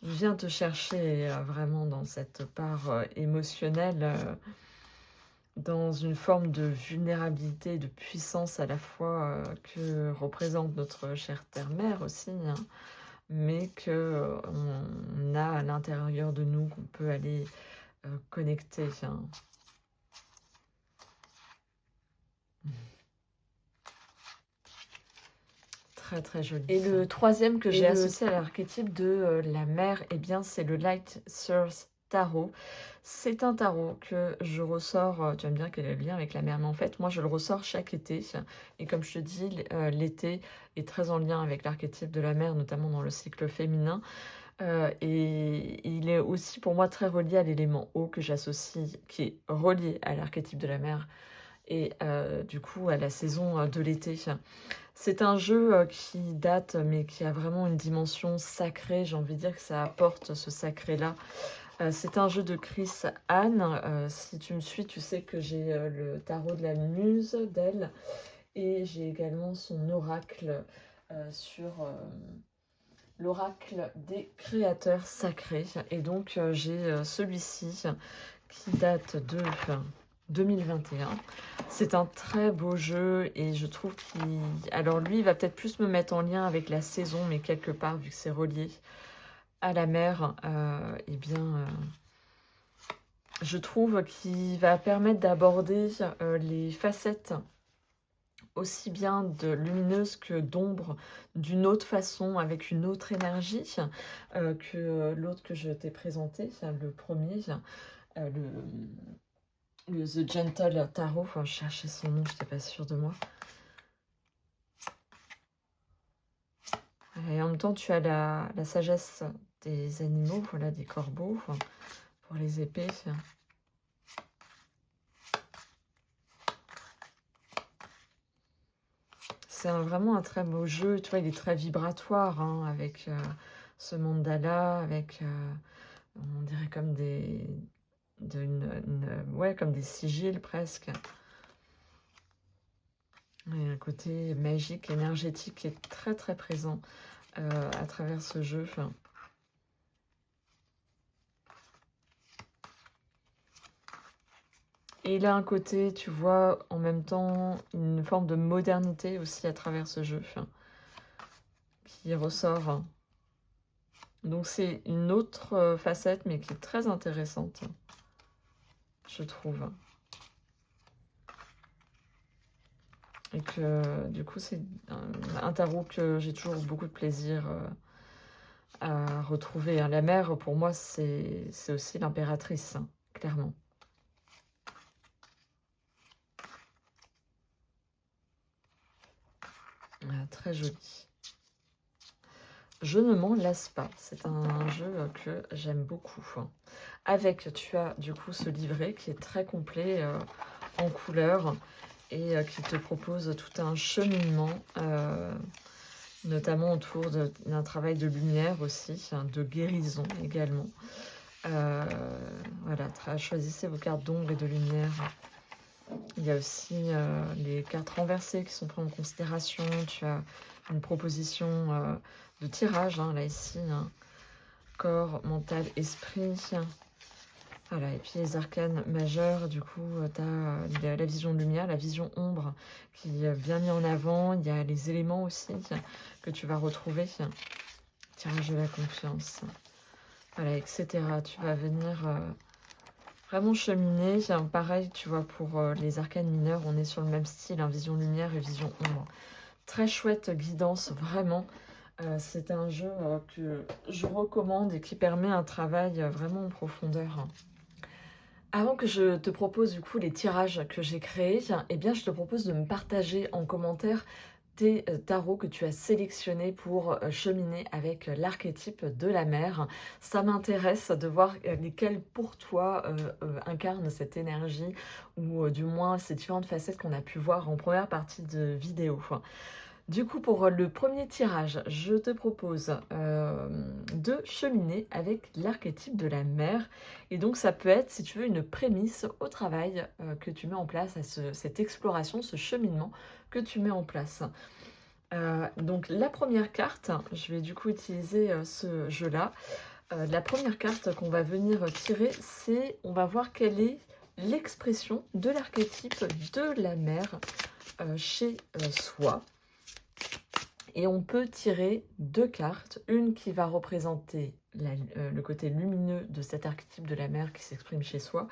il vient te chercher vraiment dans cette part émotionnelle, dans une forme de vulnérabilité, de puissance à la fois que représente notre chère terre-mère aussi, hein, mais que on a à l'intérieur de nous, qu'on peut aller connecter. Hein. Très très joli. Et le troisième que j'ai associé à l'archétype de la mer, eh bien c'est le Light Source Tarot. C'est un tarot que je ressors, tu vas me dire quel est le lien avec la mer, mais en fait moi je le ressors chaque été. Et comme je te dis, l'été est très en lien avec l'archétype de la mer, notamment dans le cycle féminin. Et il est aussi pour moi très relié à l'élément eau que j'associe, qui est relié à l'archétype de la mer et du coup à la saison de l'été. C'est un jeu qui date, mais qui a vraiment une dimension sacrée. J'ai envie de dire que ça apporte ce sacré-là. C'est un jeu de Chris Anne. Si tu me suis, tu sais que j'ai le tarot de la muse d'elle. Et j'ai également son oracle sur l'oracle des créateurs sacrés. Et donc j'ai celui-ci qui date de 2021. C'est un très beau jeu et je trouve qu'il... Alors lui, il va peut-être plus me mettre en lien avec la saison, mais quelque part, vu que c'est relié à la mer, eh bien, je trouve qu'il va permettre d'aborder les facettes aussi bien de lumineuse que d'ombre d'une autre façon, avec une autre énergie que l'autre que je t'ai présenté, le premier, le The Gentle Tarot. Enfin, je cherchais son nom, je n'étais pas sûre de moi. Et en même temps, tu as la sagesse des animaux, voilà, des corbeaux, pour les épées. C'est vraiment un très beau jeu, tu vois, il est très vibratoire, hein, avec ce mandala, avec, on dirait comme ouais, comme des sigils presque. Et un côté magique, énergétique qui est très très présent à travers ce jeu. Et il a un côté, tu vois, en même temps, une forme de modernité aussi à travers ce jeu qui ressort. Donc c'est une autre facette, mais qui est très intéressante, je trouve. Et que du coup, c'est un tarot que j'ai toujours beaucoup de plaisir à retrouver. La mer, pour moi, c'est aussi l'impératrice, hein, clairement. Très joli. Je ne m'en lasse pas. C'est un jeu que j'aime beaucoup. Avec, tu as du coup ce livret qui est très complet en couleurs et qui te propose tout un cheminement, notamment autour d'un travail de lumière aussi, de guérison également. Voilà, choisissez vos cartes d'ombre et de lumière. Il y a aussi les cartes renversées qui sont prises en considération. Tu as une proposition de tirage, hein, là ici, hein. Corps, mental, esprit. Voilà, et puis les arcanes majeurs, du coup, tu as la vision de lumière, la vision ombre qui est bien mis en avant. Il y a les éléments aussi que tu vas retrouver. Tirage de la confiance. voilà, etc. Tu vas venir vraiment cheminer. Pareil, tu vois, pour les arcanes mineurs, on est sur le même style, hein, vision lumière et vision ombre. Très chouette guidance, vraiment. C'est un jeu que je recommande et qui permet un travail vraiment en profondeur, hein. Avant que je te propose du coup les tirages que j'ai créés, eh bien je te propose de me partager en commentaire tes tarots que tu as sélectionnés pour cheminer avec l'archétype de la mer. Ça m'intéresse de voir lesquels pour toi incarnent cette énergie ou du moins ces différentes facettes qu'on a pu voir en première partie de vidéo. Du coup, pour le premier tirage, je te propose de cheminer avec l'archétype de la mer. Et donc, ça peut être, si tu veux, une prémisse au travail que tu mets en place, à cette exploration, ce cheminement que tu mets en place. Donc, la première carte, je vais du coup utiliser ce jeu-là. La première carte qu'on va venir tirer, c'est, on va voir quelle est l'expression de l'archétype de la mer chez soi. Et on peut tirer deux cartes, une qui va représenter le côté lumineux de cet archétype de la mer qui s'exprime chez soi,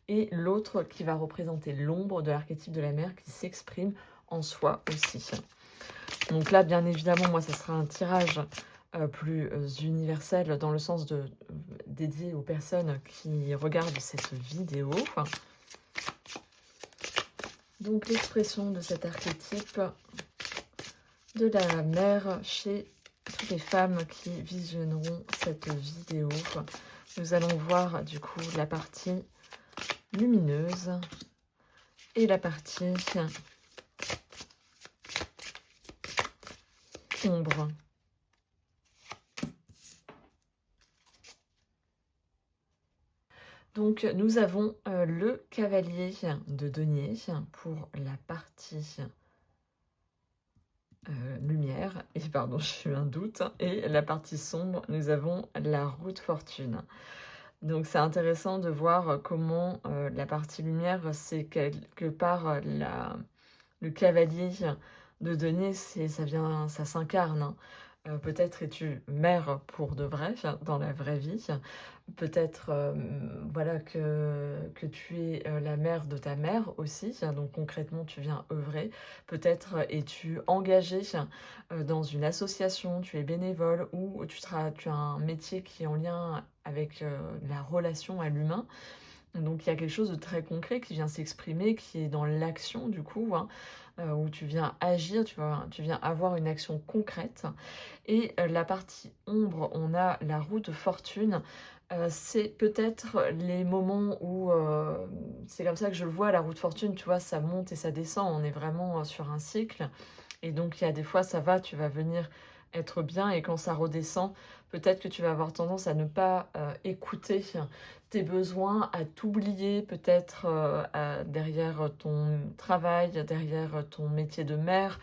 et l'autre qui va représenter l'ombre de l'archétype de la mer qui s'exprime en soi aussi. Donc là, bien évidemment, moi, ça sera un tirage plus universel dans le sens de dédié aux personnes qui regardent cette vidéo. Donc l'expression de cet archétype de la mer chez toutes les femmes qui visionneront cette vidéo. Nous allons voir du coup la partie lumineuse et la partie ombre. Donc nous avons le cavalier de denier pour la partie lumière, et pardon, j'ai eu un doute, et la partie sombre, nous avons la roue de fortune. Donc c'est intéressant de voir comment la partie lumière, c'est quelque part le cavalier de denier, ça s'incarne, hein. Peut-être es-tu mère pour de vrai, dans la vraie vie. Peut-être voilà, que tu es la mère de ta mère aussi. Donc concrètement, tu viens œuvrer. Peut-être es-tu engagée dans une association, tu es bénévole ou tu as un métier qui est en lien avec la relation à l'humain. Donc il y a quelque chose de très concret qui vient s'exprimer, qui est dans l'action du coup, hein, où tu viens agir, tu viens avoir une action concrète. Et la partie ombre, on a la roue de fortune. C'est peut-être les moments où, c'est comme ça que je le vois, la roue de fortune, tu vois, ça monte et ça descend, on est vraiment sur un cycle. Et donc il y a des fois, ça va, tu vas venir être bien et quand ça redescend, peut-être que tu vas avoir tendance à ne pas écouter tes besoins, à t'oublier peut-être derrière ton travail, derrière ton métier de mère,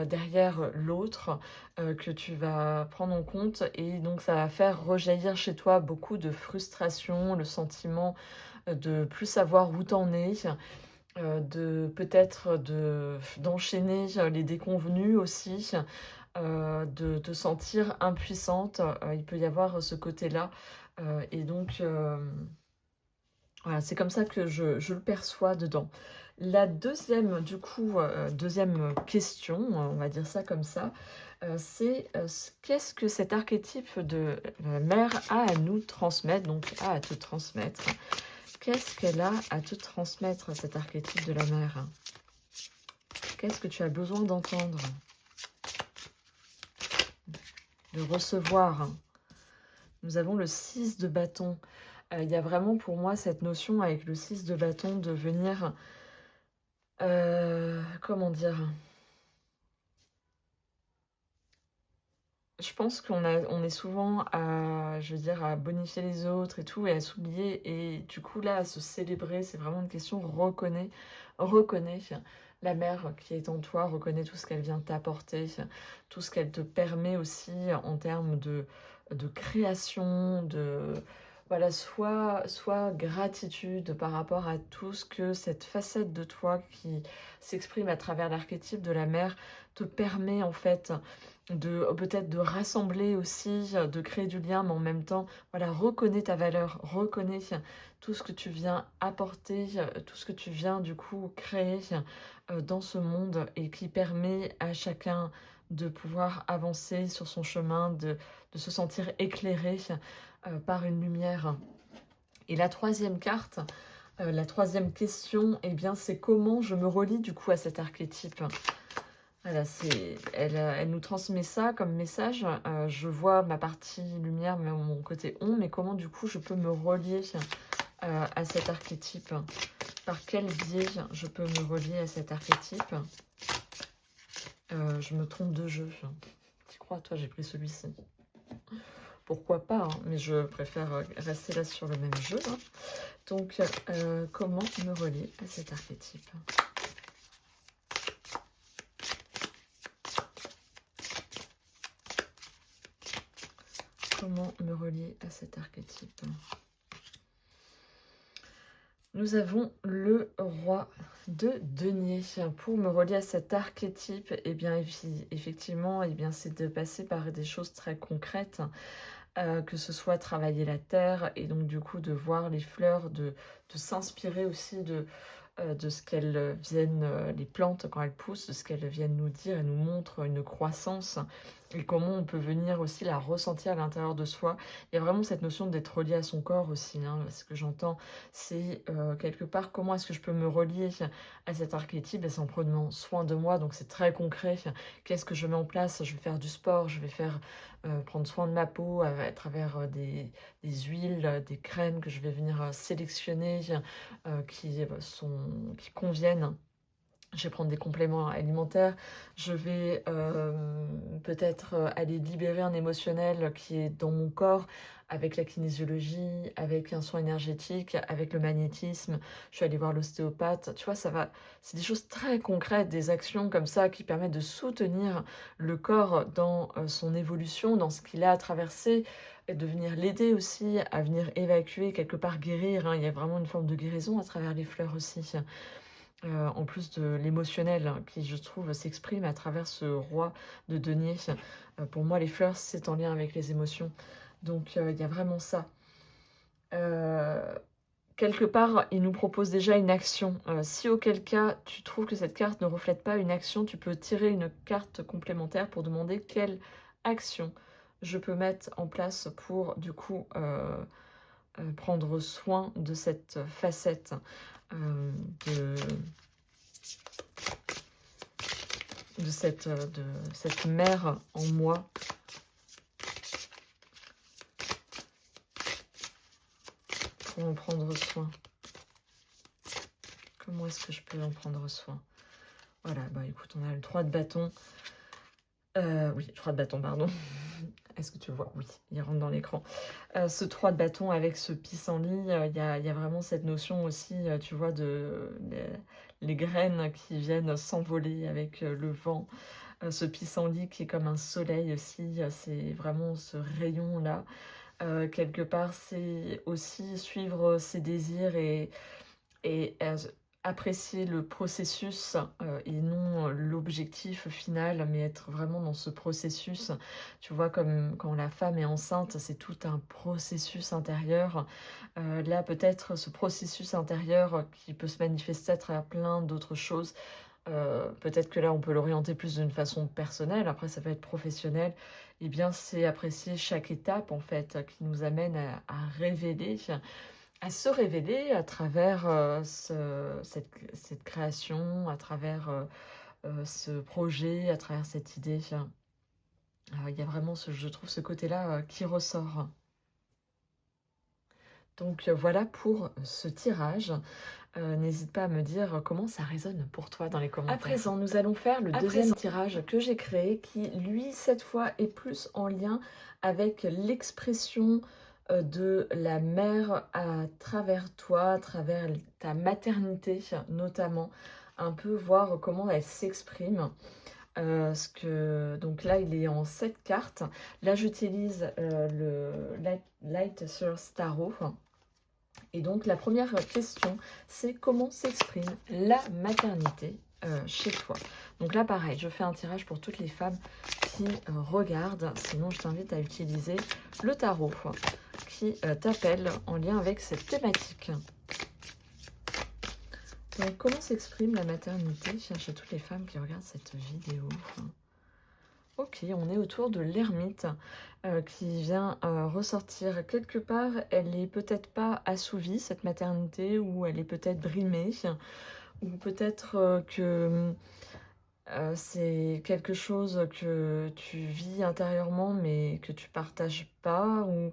derrière l'autre que tu vas prendre en compte et donc ça va faire rejaillir chez toi beaucoup de frustration, le sentiment de plus savoir où t'en es, de peut-être d'enchaîner les déconvenus aussi, de te sentir impuissante. Il peut y avoir ce côté-là. Et donc, voilà, c'est comme ça que je le perçois dedans. La deuxième, du coup, deuxième question, on va dire ça comme ça, c'est qu'est-ce que cet archétype de la mère a à nous transmettre, donc a à te transmettre. Qu'est-ce qu'elle a à te transmettre, cet archétype de la mère? Qu'est-ce que tu as besoin d'entendre, de recevoir? Nous avons le 6 de bâton. Il y a vraiment pour moi cette notion avec le 6 de bâton de venir, comment dire? Je pense on est souvent à, je veux dire, à bonifier les autres et tout et à s'oublier et du coup là, à se célébrer, c'est vraiment une question reconnais la mère qui est en toi, reconnais tout ce qu'elle vient t'apporter, tout ce qu'elle te permet aussi en termes de création, Voilà, soit gratitude par rapport à tout ce que cette facette de toi qui s'exprime à travers l'archétype de la mère te permet en fait de peut-être de rassembler aussi, de créer du lien, mais en même temps, voilà, reconnais ta valeur, reconnais tout ce que tu viens apporter, tout ce que tu viens du coup créer dans ce monde et qui permet à chacun de pouvoir avancer sur son chemin, de se sentir éclairé par une lumière. Et la troisième carte, la troisième question, eh bien, c'est comment je me relie du coup à cet archétype. Voilà, elle nous transmet ça comme message. Je vois ma partie lumière, mais mon côté ombre, mais comment du coup je peux me relier à cet archétype? Par quel biais je peux me relier à cet archétype? Je me trompe de jeu. Tu crois, toi, j'ai pris celui-ci. Pourquoi pas, hein, mais je préfère rester là sur le même jeu. Hein. Donc, comment me relier à cet archétype? Comment me relier à cet archétype? Nous avons le roi de denier. Pour me relier à cet archétype, eh bien, effectivement, eh bien, c'est de passer par des choses très concrètes. Que ce soit travailler la terre et donc du coup de voir les fleurs, de s'inspirer aussi de ce qu'elles viennent, les plantes quand elles poussent, de ce qu'elles viennent nous dire. Elles nous montrent une croissance et comment on peut venir aussi la ressentir à l'intérieur de soi. Il y a vraiment cette notion d'être relié à son corps aussi. Hein. Ce que j'entends, c'est quelque part comment est-ce que je peux me relier à cet archétype, et c'est en prenant soin de moi. Donc c'est très concret. Qu'est-ce que je mets en place? Je vais faire du sport, je vais faire prendre soin de ma peau à travers des huiles, des crèmes que je vais venir sélectionner qui conviennent. Je vais prendre des compléments alimentaires. Je vais peut-être aller libérer un émotionnel qui est dans mon corps avec la kinésiologie, avec un soin énergétique, avec le magnétisme. Je vais aller voir l'ostéopathe. Tu vois, ça va. C'est des choses très concrètes, des actions comme ça qui permettent de soutenir le corps dans son évolution, dans ce qu'il a à traverser, et de venir l'aider aussi à venir évacuer, quelque part guérir. Hein. Il y a vraiment une forme de guérison à travers les fleurs aussi. En plus de l'émotionnel hein, qui, je trouve, s'exprime à travers ce roi de denier. Pour moi, les fleurs, c'est en lien avec les émotions. Donc, il y a vraiment ça. Quelque part, il nous propose déjà une action. Si auquel cas, tu trouves que cette carte ne reflète pas une action, tu peux tirer une carte complémentaire pour demander quelle action je peux mettre en place pour, du coup, prendre soin de cette facette euh, de de cette mère en moi. Pour en prendre soin. Comment est-ce que je peux en prendre soin? Voilà, bah écoute, on a le 3 de bâton. Oui, 3 de bâton, pardon. Est-ce que tu le vois? Oui, il rentre dans l'écran. Ce 3 de bâton avec ce pissenlit, il y a vraiment cette notion aussi, tu vois, de les graines qui viennent s'envoler avec le vent. Ce pissenlit qui est comme un soleil aussi, c'est vraiment ce rayon-là. Quelque part, c'est aussi suivre ses désirs et apprécier le processus et non l'objectif final, mais être vraiment dans ce processus. Tu vois, comme quand la femme est enceinte, c'est tout un processus intérieur. Là, peut-être ce processus intérieur qui peut se manifester à travers plein d'autres choses. Peut-être que là, on peut l'orienter plus d'une façon personnelle, après ça peut être professionnel. Eh bien, c'est apprécier chaque étape, en fait, qui nous amène à révéler, à se révéler à travers cette création, à travers ce projet, à travers cette idée. Il y a vraiment, je trouve, ce côté-là qui ressort. Donc voilà pour ce tirage. N'hésite pas à me dire comment ça résonne pour toi dans les commentaires. À présent, nous allons faire le deuxième tirage que j'ai créé qui, lui, cette fois, est plus en lien avec l'expression de la mère à travers toi, à travers ta maternité notamment. Un peu voir comment elle s'exprime. Donc là, il est en 7 cartes. Là, j'utilise le Light Source Tarot. Et donc, la première question, c'est comment s'exprime la maternité chez toi. Donc là, pareil, je fais un tirage pour toutes les femmes qui regardent. Sinon, je t'invite à utiliser le tarot qui t'appelle en lien avec cette thématique. Donc, comment s'exprime la maternité chez toutes les femmes qui regardent cette vidéo? Ok, on est autour de l'ermite qui vient ressortir quelque part. Elle est peut-être pas assouvie, cette maternité, ou elle est peut-être brimée, ou peut-être que c'est quelque chose que tu vis intérieurement mais que tu partages pas, ou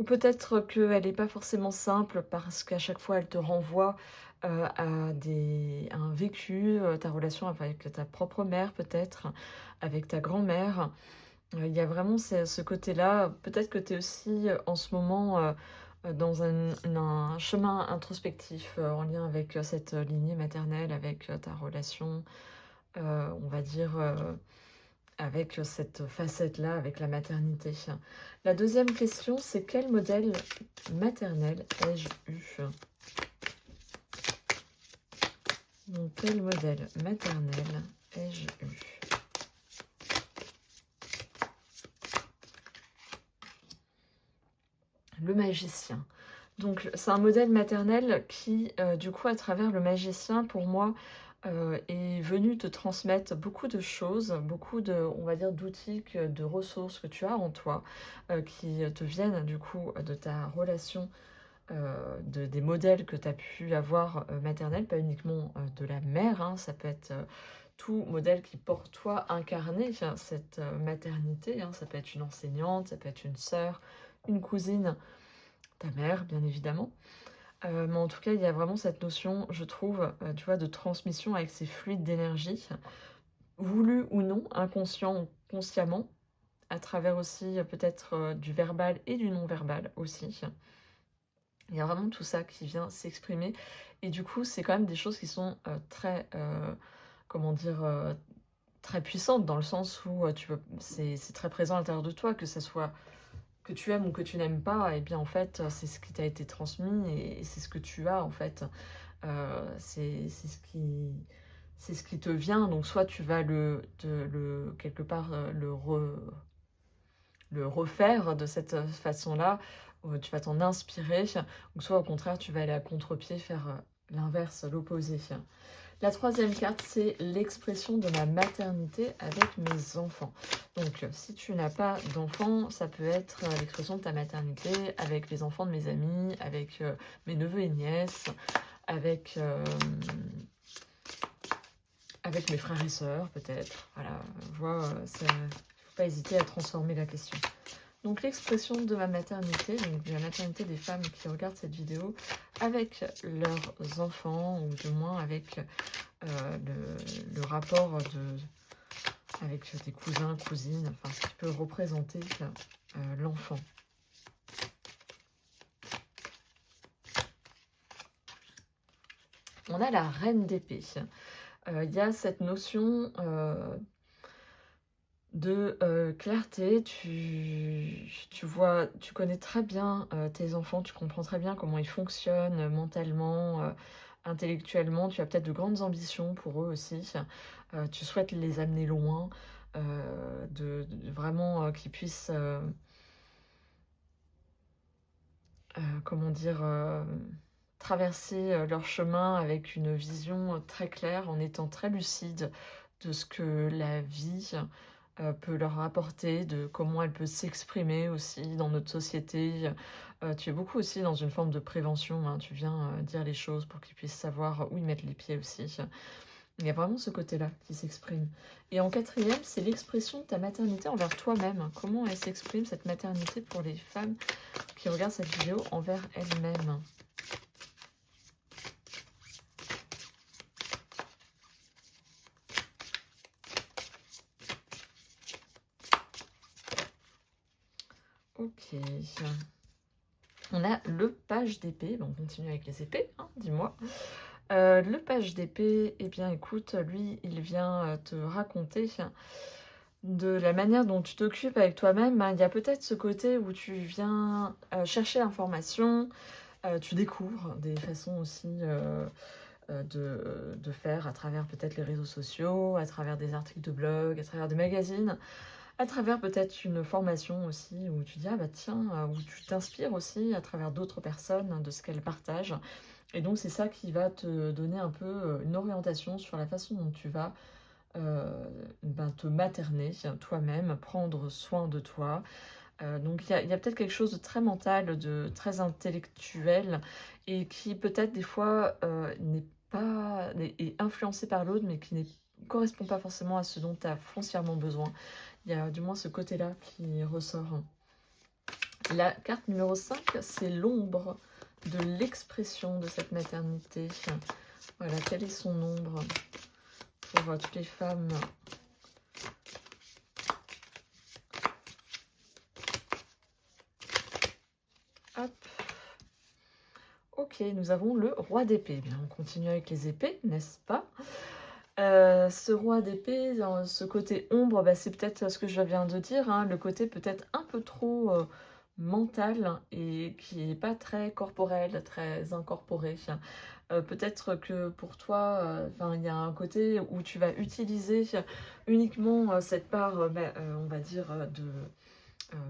peut-être qu'elle n'est pas forcément simple parce qu'à chaque fois elle te renvoie à un vécu, ta relation avec ta propre mère peut-être, avec ta grand-mère. Il y a vraiment ce côté-là. Peut-être que tu es aussi en ce moment dans un chemin introspectif en lien avec cette lignée maternelle, avec ta relation, on va dire, avec cette facette-là, avec la maternité. La deuxième question, c'est quel modèle maternel ai-je eu? Donc, quel modèle maternel ai-je eu? Le magicien. Donc, c'est un modèle maternel qui, du coup, à travers le magicien, pour moi, est venu te transmettre beaucoup de choses, beaucoup de, on va dire, d'outils, de ressources que tu as en toi, qui te viennent, du coup, de ta relation, des modèles que tu as pu avoir maternels, pas uniquement de la mère, hein, ça peut être tout modèle qui, pour toi, incarné cette maternité, hein, ça peut être une enseignante, ça peut être une sœur, une cousine, ta mère, bien évidemment. Mais en tout cas, il y a vraiment cette notion, je trouve, tu vois, de transmission avec ces fluides d'énergie, voulu ou non, inconscient ou consciemment, à travers aussi peut-être du verbal et du non-verbal aussi. Il y a vraiment tout ça qui vient s'exprimer. Et du coup, c'est quand même des choses qui sont très, comment dire, très puissantes, dans le sens où c'est très présent à l'intérieur de toi, que ce soit que tu aimes ou que tu n'aimes pas, et bien en fait, c'est ce qui t'a été transmis et c'est ce que tu as en fait. C'est ce qui te vient. Donc soit tu vas quelque part le refaire de cette façon-là, ou tu vas t'en inspirer, ou soit au contraire tu vas aller à contre-pied, faire l'inverse, l'opposé. La troisième carte, c'est l'expression de ma maternité avec mes enfants. Donc, si tu n'as pas d'enfants, ça peut être l'expression de ta maternité avec les enfants de mes amis, avec mes neveux et nièces, avec, avec mes frères et sœurs, peut-être. Voilà, il ne faut pas hésiter à transformer la question. Donc, l'expression de ma maternité, donc de la maternité des femmes qui regardent cette vidéo avec leurs enfants, ou du moins avec le rapport avec tes cousins, cousines, enfin ce qui peut représenter l'enfant. On a la reine d'épée. Il y a cette notion de clarté. Tu vois, tu connais très bien tes enfants, tu comprends très bien comment ils fonctionnent mentalement, intellectuellement. Tu as peut-être de grandes ambitions pour eux aussi. Tu souhaites les amener loin, vraiment qu'ils puissent, comment dire, traverser leur chemin avec une vision très claire, en étant très lucide de ce que la vie peut leur apporter, de comment elle peut s'exprimer aussi dans notre société. Tu es beaucoup aussi dans une forme de prévention, hein. Tu viens dire les choses pour qu'ils puissent savoir où ils mettent les pieds aussi. Il y a vraiment ce côté-là qui s'exprime. Et en quatrième, c'est l'expression de ta maternité envers toi-même. Comment elle s'exprime, cette maternité, pour les femmes qui regardent cette vidéo envers elles-mêmes. Ok. On a le page d'épée. On continue avec les épées, hein, dis-moi. Le page d'épée, eh bien écoute, lui, il vient, te raconter de la manière dont tu t'occupes avec toi-même, hein. Il y a peut-être ce côté où tu viens, chercher l'information, tu découvres des façons aussi, de faire à travers peut-être les réseaux sociaux, à travers des articles de blog, à travers des magazines, à travers peut-être une formation aussi où tu dis: «Ah bah tiens», où tu t'inspires aussi à travers d'autres personnes, hein, de ce qu'elles partagent. Et donc c'est ça qui va te donner un peu, une orientation sur la façon dont tu vas, heu, te materner toi-même, prendre soin de toi. Donc il y a peut-être quelque chose de très mental, de très intellectuel et qui peut-être des fois, n'est pas est influencé par l'autre, mais qui n'est correspond pas forcément à ce dont tu as foncièrement besoin. Il y a du moins ce côté-là qui ressort. La carte numéro 5, c'est l'ombre de l'expression de cette maternité. Voilà, quel est son ombre pour toutes les femmes? Hop. Ok, nous avons le roi d'épée. Bien, on continue avec les épées, n'est-ce pas? Ce roi d'épée, dans ce côté ombre, bah, c'est peut-être ce que je viens de dire, hein, le côté peut-être un peu trop mental et qui n'est pas très corporel, très incorporé. Peut-être que pour toi, il y a un côté où tu vas utiliser uniquement cette part, on va dire, de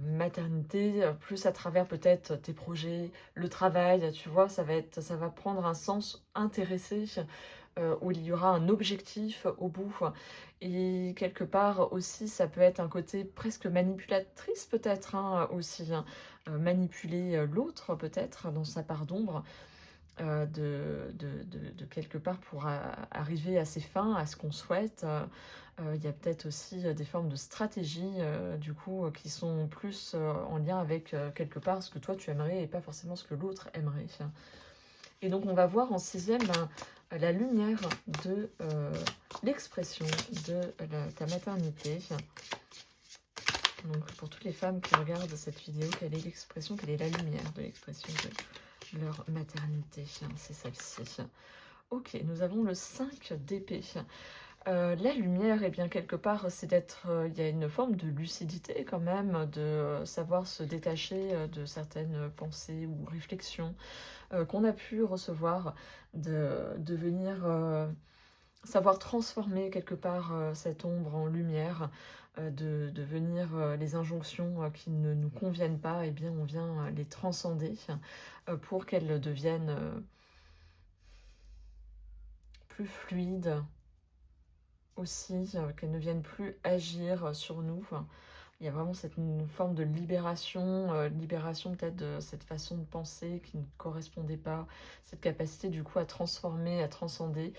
maternité, plus à travers peut-être tes projets, le travail, tu vois? Ça va prendre un sens intéressé, où il y aura un objectif au bout et quelque part aussi, ça peut être un côté presque manipulatrice peut-être, hein, aussi, hein. Manipuler, l'autre peut-être dans sa part d'ombre, de quelque part pour arriver à ses fins, à ce qu'on souhaite. Il y a peut-être aussi des formes de stratégie, du coup, qui sont plus en lien avec quelque part ce que toi tu aimerais et pas forcément ce que l'autre aimerait. Et donc on va voir en sixième la lumière de l'expression de ta maternité. Donc pour toutes les femmes qui regardent cette vidéo, quelle est l'expression, quelle est la lumière de l'expression de leur maternité? C'est celle-ci. Ok, nous avons le 5 d'épée. La lumière, eh bien, quelque part, c'est d'être, il y a une forme de lucidité quand même, de savoir se détacher de certaines pensées ou réflexions qu'on a pu recevoir, de venir savoir transformer quelque part cette ombre en lumière, de venir les injonctions qui ne nous conviennent pas, eh bien, on vient les transcender pour qu'elles deviennent plus fluides aussi, qu'elles ne viennent plus agir sur nous. Il y a vraiment une forme de libération, libération peut-être de cette façon de penser qui ne correspondait pas, cette capacité du coup à transformer, à transcender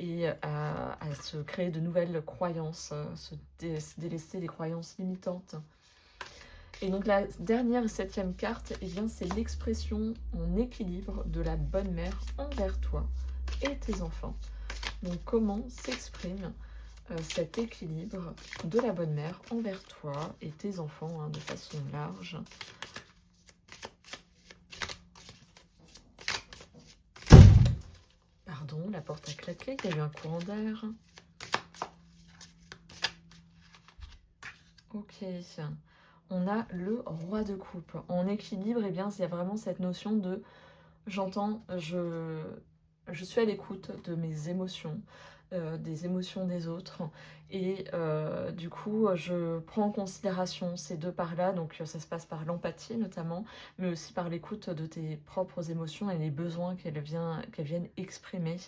et à se créer de nouvelles croyances, se délester des croyances limitantes. Et donc la dernière et septième carte, eh bien, c'est l'expression en équilibre de la bonne mère envers toi et tes enfants. Donc comment s'exprime cet équilibre de la bonne mère envers toi et tes enfants, hein, de façon large. Pardon, la porte a claqué, il y a eu un courant d'air. Ok, on a le roi de coupe. En équilibre, eh bien, il y a vraiment cette notion de j'entends, je suis à l'écoute de mes émotions, des émotions des autres. Et du coup, je prends en considération ces deux parts-là. Donc, ça se passe par l'empathie notamment, mais aussi par l'écoute de tes propres émotions et les besoins qu'elles viennent exprimer.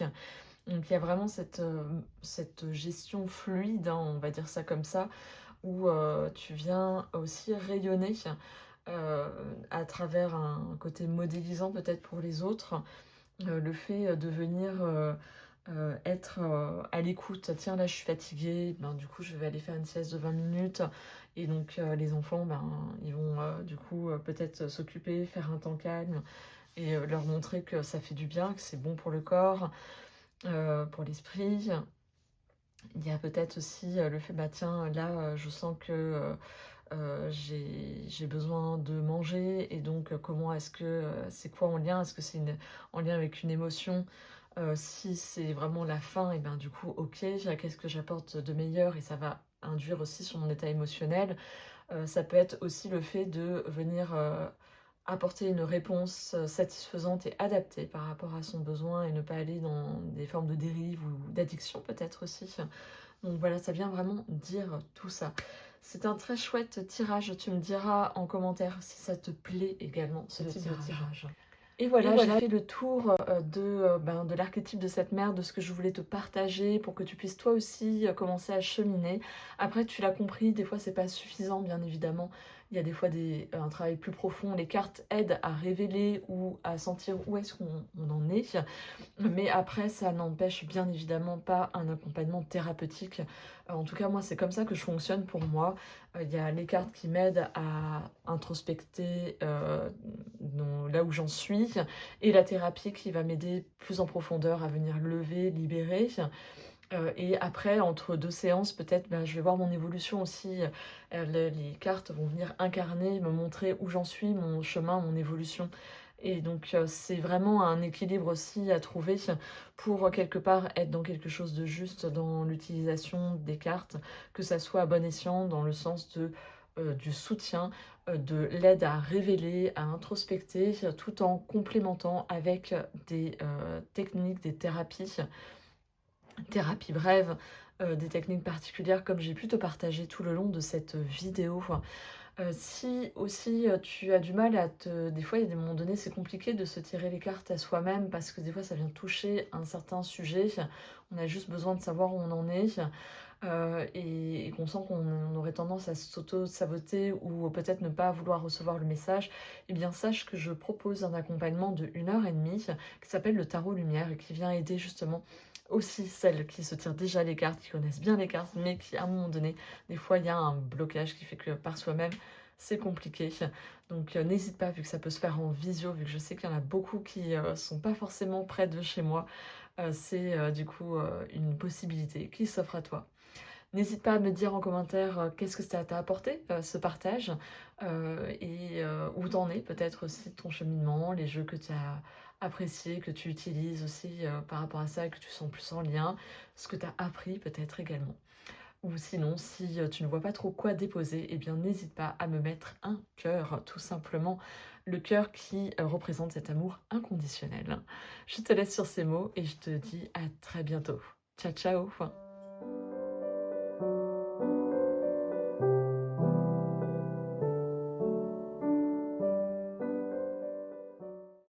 Donc, il y a vraiment cette gestion fluide, hein, on va dire ça comme ça, où tu viens aussi rayonner euh, à travers un côté modélisant peut-être pour les autres, le fait de venir être à l'écoute. Tiens, là je suis fatiguée, ben, du coup je vais aller faire une sieste de 20 minutes. Et donc les enfants, ben, ils vont du coup peut-être s'occuper, faire un temps calme et leur montrer que ça fait du bien, que c'est bon pour le corps, pour l'esprit. Il y a peut-être aussi le fait, bah tiens, là je sens que j'ai besoin de manger et donc comment est-ce que c'est quoi en lien? Est-ce que c'est en lien avec une émotion Si c'est vraiment la fin et ben, du coup, OK, qu'est-ce que j'apporte de meilleur et ça va induire aussi sur mon état émotionnel. Ça peut être aussi le fait de venir, apporter une réponse, satisfaisante et adaptée par rapport à son besoin et ne pas aller dans des formes de dérive ou d'addiction peut-être aussi. Donc voilà, ça vient vraiment dire tout ça. C'est un très chouette tirage, tu me diras en commentaire si ça te plaît également, ce type de tirage. Et voilà, j'ai fait le tour de l'archétype de cette mère, de ce que je voulais te partager pour que tu puisses toi aussi commencer à cheminer. Après, tu l'as compris, des fois c'est pas suffisant, bien évidemment. Il y a des fois un travail plus profond. Les cartes aident à révéler ou à sentir où est-ce qu'on en est. Mais après, ça n'empêche bien évidemment pas un accompagnement thérapeutique. En tout cas, moi, c'est comme ça que je fonctionne pour moi. Il y a les cartes qui m'aident à introspecter là où j'en suis, et la thérapie qui va m'aider plus en profondeur à venir lever, libérer. Et après, entre 2 séances, peut-être, ben, je vais voir mon évolution aussi. Les cartes vont venir incarner, me montrer où j'en suis, mon chemin, mon évolution. Et donc, c'est vraiment un équilibre aussi à trouver pour, quelque part, être dans quelque chose de juste dans l'utilisation des cartes, que ça soit à bon escient dans le sens du soutien, de l'aide à révéler, à introspecter, tout en complémentant avec des, techniques, des thérapies brèves, des techniques particulières comme j'ai pu te partager tout le long de cette vidéo. Si aussi, tu as du mal à te des fois, il y a des moments donnés, c'est compliqué de se tirer les cartes à soi-même parce que des fois, ça vient toucher un certain sujet. On a juste besoin de savoir où on en est, et qu'on sent qu'on aurait tendance à s'auto-saboter ou peut-être ne pas vouloir recevoir le message. Eh bien, sache que je propose un accompagnement de 1 heure et demie qui s'appelle le tarot lumière et qui vient aider justement aussi celles qui se tirent déjà les cartes, qui connaissent bien les cartes, mais qui, à un moment donné, des fois, il y a un blocage qui fait que par soi-même, c'est compliqué. Donc, n'hésite pas, vu que ça peut se faire en visio, vu que je sais qu'il y en a beaucoup qui sont pas forcément près de chez moi, c'est du coup une possibilité qui s'offre à toi. N'hésite pas à me dire en commentaire qu'est-ce que ça t'a apporté, ce partage, et où t'en es peut-être aussi de ton cheminement, les jeux que tu as appréciés, que tu utilises aussi par rapport à ça et que tu sens plus en lien, ce que tu as appris peut-être également. Ou sinon, si tu ne vois pas trop quoi déposer, eh bien n'hésite pas à me mettre un cœur, tout simplement. Le cœur qui représente cet amour inconditionnel. Je te laisse sur ces mots et je te dis à très bientôt. Ciao, ciao!